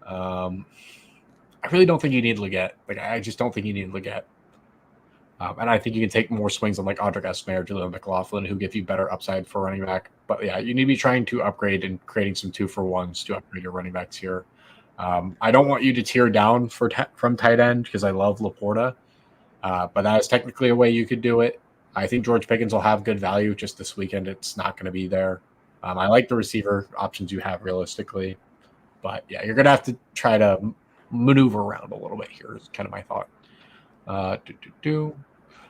I really don't think you need Leggett. Like I just don't think you need Leggett. And I think you can take more swings on like Audric Esme or Julian McLaughlin, who give you better upside for running back. But yeah, you need to be trying to upgrade and creating some 2-for-1s to upgrade your running backs here. I don't want you to tear down from tight end because I love Laporta. But that is technically a way you could do it. I think George Pickens will have good value. Just this weekend, it's not going to be there. I like the receiver options you have realistically. But yeah, you're going to have to try to maneuver around a little bit here is kind of my thought.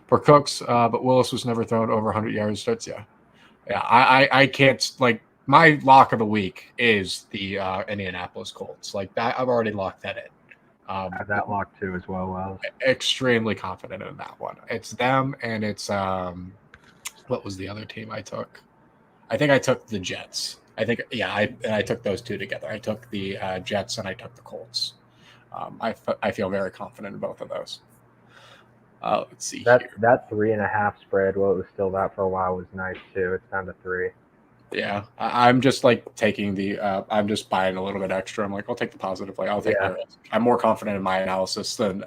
For Cooks, but Willis was never thrown over 100 yards starts. Yeah. I can't like my lock of the week is the Indianapolis Colts. Like that, I've already locked that in. I have that locked too as well. Well, extremely confident in that one. It's them and it's what was the other team I took? I think I took the Jets. I took those two together. I took the Jets and I took the Colts. I feel very confident in both of those. Let's see. That 3.5 spread, well, it was still that for a while, was nice too. It's down to 3. Yeah, I'm just like taking the. I'm just buying a little bit extra. I'm like, I'll take the positive. Like, I'll take the risk. I'm more confident in my analysis than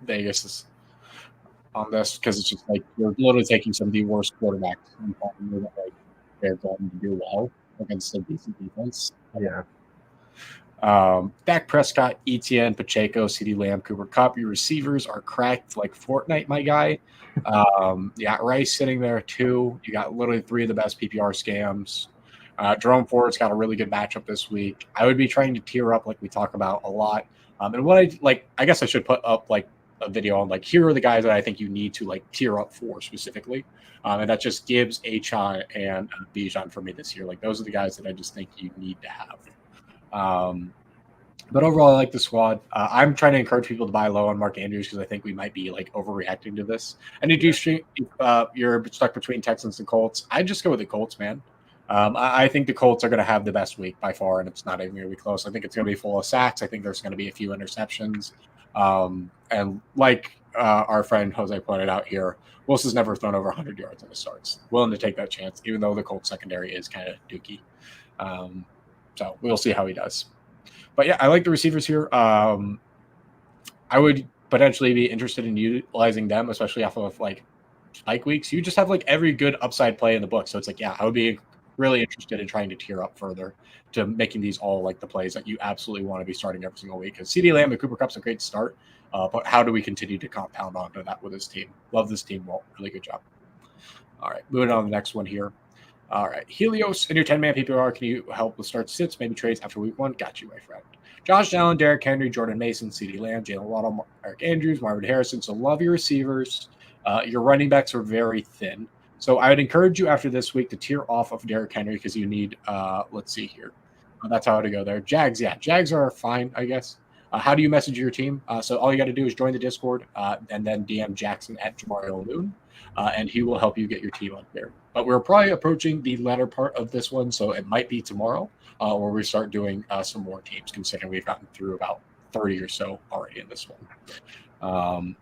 Vegas is on this because it's just like you're literally taking some of the worst quarterbacks and telling that like they're going to do well against a decent defense. Yeah. Dak Prescott, Etienne, Pacheco, CeeDee Lamb, Cooper Kupp. Your receivers are cracked like Fortnite, my guy. You got Rice sitting there too. You got literally 3 of the best PPR scams. Jerome Ford's got a really good matchup this week. I would be trying to tier up like we talk about a lot. And what I guess I should put up like a video on like here are the guys that I think you need to like tier up for specifically. And that just Gibbs, Achane, and Bijan for me this year. Like those are the guys that I just think you need to have. But overall, I like the squad. I'm trying to encourage people to buy low on Mark Andrews because I think we might be like overreacting to this. And if you're stuck between Texans and Colts, I'd just go with the Colts, man. I think the Colts are going to have the best week by far, and it's not even going to be close. I think it's going to be full of sacks. I think there's going to be a few interceptions. And like our friend Jose pointed out here, Wilson's never thrown over 100 yards in his starts. Willing to take that chance, even though the Colts secondary is kind of dookie. So we'll see how he does. But yeah, I like the receivers here. I would potentially be interested in utilizing them, especially off of like spike weeks. You just have like every good upside play in the book. So it's like, yeah, I would be really interested in trying to tier up further to making these all like the plays that you absolutely want to be starting every single week. Because CeeDee Lamb and Cooper Kupp's a great start. But how do we continue to compound onto that with this team? Love this team. Well, really good job. All right, moving on to the next one here. All right, Helios, in your 10-man PPR, can you help with start sits, maybe trades after week 1? Got you, my friend. Josh Allen, Derrick Henry, Jordan Mason, CeeDee Lamb, Jalen Waddle, Eric Andrews, Marvin Harrison. So love your receivers. Your running backs are very thin. So I would encourage you after this week to tier off of Derrick Henry because you need, let's see here. That's how to go there. Jags, yeah, Jags are fine, I guess. How do you message your team? So all you got to do is join the Discord and then DM Jackson at Jamario Loon, and he will help you get your team up there. But we're probably approaching the latter part of this one, so it might be tomorrow where we start doing some more teams, considering we've gotten through about 30 or so already in this one.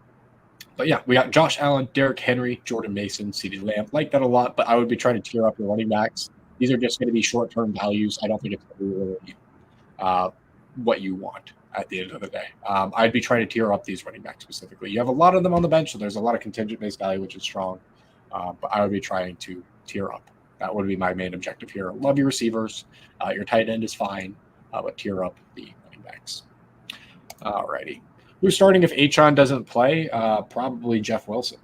But yeah, we got Josh Allen, Derrick Henry, Jordan Mason, CeeDee Lamb. Like that a lot, but I would be trying to tier up your running backs. These are just going to be short-term values. I don't think it's going to be really what you want at the end of the day. I'd be trying to tier up these running backs specifically. You have a lot of them on the bench, so there's a lot of contingent-based value, which is strong. But I would be trying to tier up. That would be my main objective here. Love your receivers. Your tight end is fine, but tier up the running backs. All righty. Who's starting if Achane doesn't play? Probably Jeff Wilson.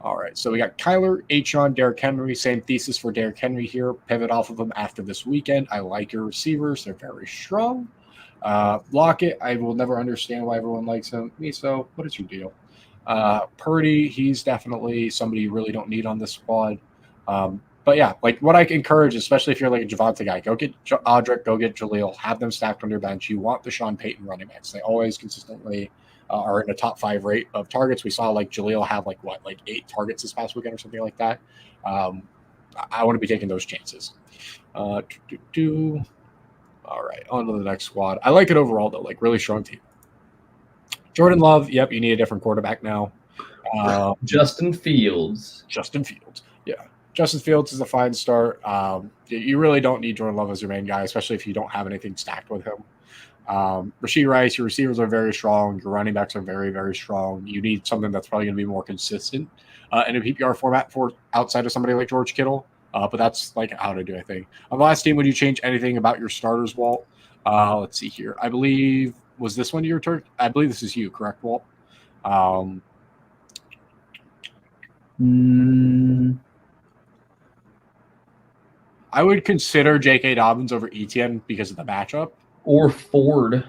All right, so we got Kyler, Achane, Derrick Henry. Same thesis for Derrick Henry here. Pivot off of them after this weekend. I like your receivers. They're very strong. Lockett, I will never understand why everyone likes him. So what is your deal? Purdy, he's definitely somebody you really don't need on this squad. But yeah, like what I encourage, especially if you're like a Javonte guy, go get Audric, go get Jaleel, have them stacked on your bench. You want the Sean Payton running backs. They always consistently are in the top 5 rate of targets. We saw like Jaleel have like 8 targets this past weekend or something like that. I want to be taking those chances. All right, on to the next squad. I like it overall though, like really strong team. Jordan Love, yep, you need a different quarterback now. Justin Fields. Yeah. Justin Fields is a fine start. You really don't need Jordan Love as your main guy, especially if you don't have anything stacked with him. Rashee Rice, your receivers are very strong. Your running backs are very, very strong. You need something that's probably going to be more consistent in a PPR format for outside of somebody like George Kittle. But that's like how to do a thing. On the last team, would you change anything about your starters, Walt? Let's see here. I believe, was this one your turn? I believe this is you, correct, Walt? I would consider J.K. Dobbins over Etienne because of the matchup. Or Ford.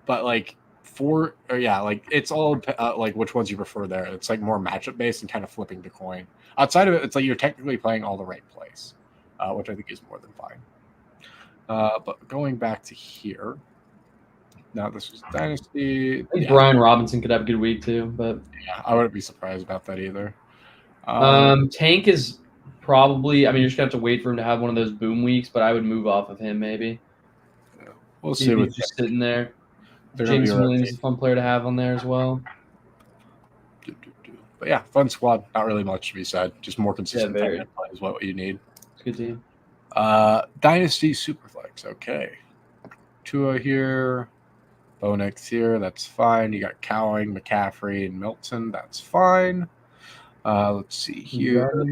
But like Ford, or yeah, like it's all like which ones you prefer there. It's like more matchup based and kind of flipping the coin. Outside of it, it's like you're technically playing all the right plays, which I think is more than fine. But going back to here, now this is Dynasty. I think Brian Robinson could have a good week too, but yeah, I wouldn't be surprised about that either. Tank is probably. I mean, you're just gonna have to wait for him to have one of those boom weeks, but I would move off of him maybe. We'll see. He's just sitting there. James Williams is a fun player to have on there as well. But yeah, fun squad. Not really much to be said. Just more consistent play is what you need. It's a good team. Dynasty Superflex. Okay. Tua here. Bo Nix here. That's fine. You got Cowing, McCaffrey, and Milton. That's fine. Let's see here.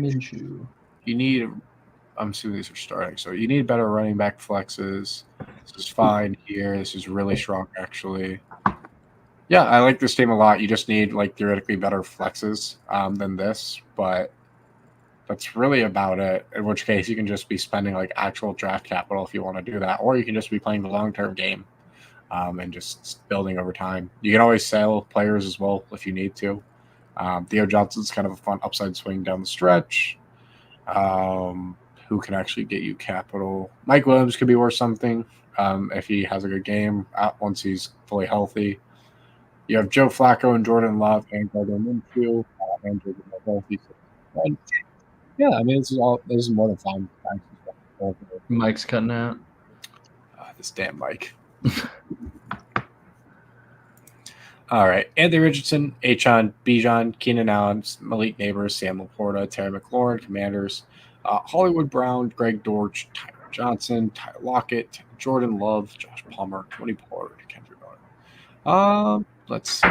You need, I'm assuming these are starting. So you need better running back flexes. This is fine here. This is really strong, actually. Yeah, I like this team a lot. You just need, like, theoretically better flexes than this. But that's really about it. In which case, you can just be spending, like, actual draft capital if you want to do that. Or you can just be playing the long-term game and just building over time. You can always sell players as well if you need to. Theo Johnson's kind of a fun upside swing down the stretch. Who can actually get you capital? Mike Williams could be worth something if he has a good game once he's fully healthy. You have Joe Flacco and Jordan Love and Gardner Minshew. Yeah, I mean, this is more than fine. Mike's cutting out. This damn mic. All right. Anthony Richardson, Achon, Bijan, Keenan Allen, Malik Neighbors, Sam Laporta, Terry McLaurin, Commanders, Hollywood Brown, Greg Dortch, Tyler Johnson, Tyler Lockett, Jordan Love, Josh Palmer, Tony Pollard, Kendrick Miller. Let's see.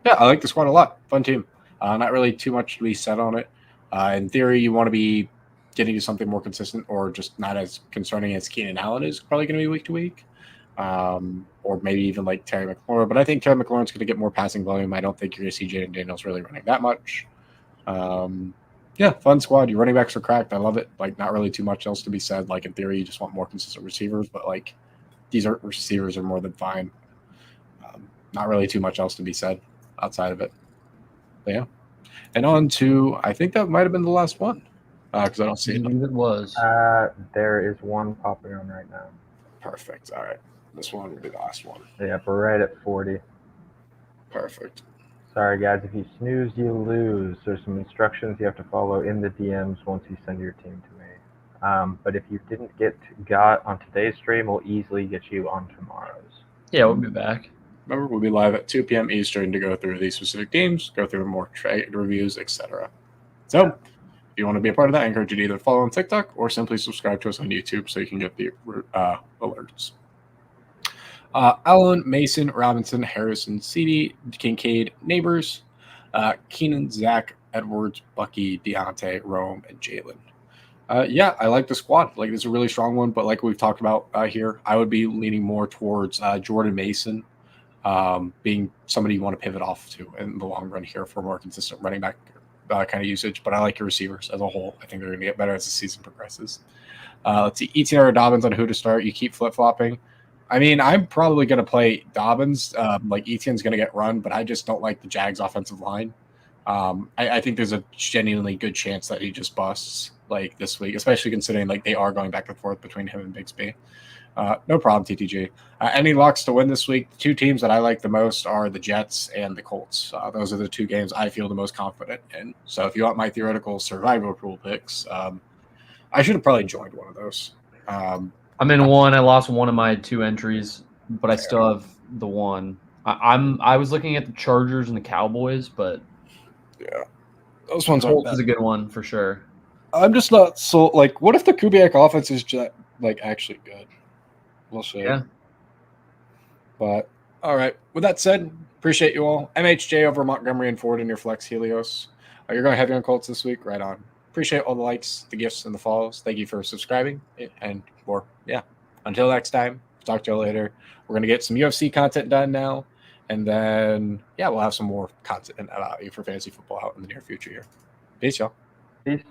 Yeah, I like the squad a lot. Fun team. Not really too much to be said on it. In theory, you want to be getting to something more consistent or just not as concerning as Keenan Allen is probably going to be week to week. Or maybe even like Terry McLaurin. But I think Terry McLaurin's going to get more passing volume. I don't think you're going to see Jaden Daniels really running that much. Yeah, fun squad. Your running backs are cracked. I love it. Like, not really too much else to be said. Like, in theory, you just want more consistent receivers. But, like, these receivers are more than fine. Not really too much else to be said outside of it. But, yeah. And on to, I think that might have been the last one. Because I don't see it. It was. There is one popping on right now. Perfect. All right. This one will be the last one. Yeah, we're right at 40. Perfect. Sorry, guys. If you snooze, you lose. There's some instructions you have to follow in the DMs once you send your team to me. But if you didn't got on today's stream, we'll easily get you on tomorrow's. Yeah, we'll be back. Remember, we'll be live at 2 p.m. Eastern to go through these specific games, go through more trade reviews, etc. So, if you want to be a part of that, I encourage you to either follow on TikTok or simply subscribe to us on YouTube so you can get the alerts. Allen, Mason, Robinson, Harrison, CD, Kincaid, Neighbors, Keenan, Zach, Edwards, Bucky, Deontay, Rome, and Jalen. Yeah, I like the squad. Like, it's a really strong one, but like we've talked about here, I would be leaning more towards Jordan Mason being somebody you want to pivot off to in the long run here for more consistent running back kind of usage. But I like your receivers as a whole. I think they're going to get better as the season progresses. Let's see, Etienne or Dobbins on who to start. You keep flip-flopping. I mean, I'm probably going to play Dobbins. Like, Etienne's going to get run, but I just don't like the Jags offensive line. I think there's a genuinely good chance that he just busts like this week, especially considering like they are going back and forth between him and Bigsby. No problem, TTG. Any locks to win this week? The two teams that I like the most are the Jets and the Colts. Those are the two games I feel the most confident in. So if you want my theoretical survival pool picks, I should have probably joined one of those. I'm in one. I lost one of my 2 entries, but I still have the one. I was looking at the Chargers and the Cowboys, but yeah, those ones Colts is a good one for sure. I'm just not so like. What if the Kubiak offense is just like actually good? We'll see. Yeah. But all right. With that said, appreciate you all. MHJ over Montgomery and Ford in your flex Helios. You're going heavy on Colts this week, right on. Appreciate all the likes, the gifts, and the follows. Thank you for subscribing and more. Yeah. Until next time, talk to you later. We're gonna get some UFC content done now, and then we'll have some more content about you for fantasy football out in the near future here. Peace, y'all. Peace.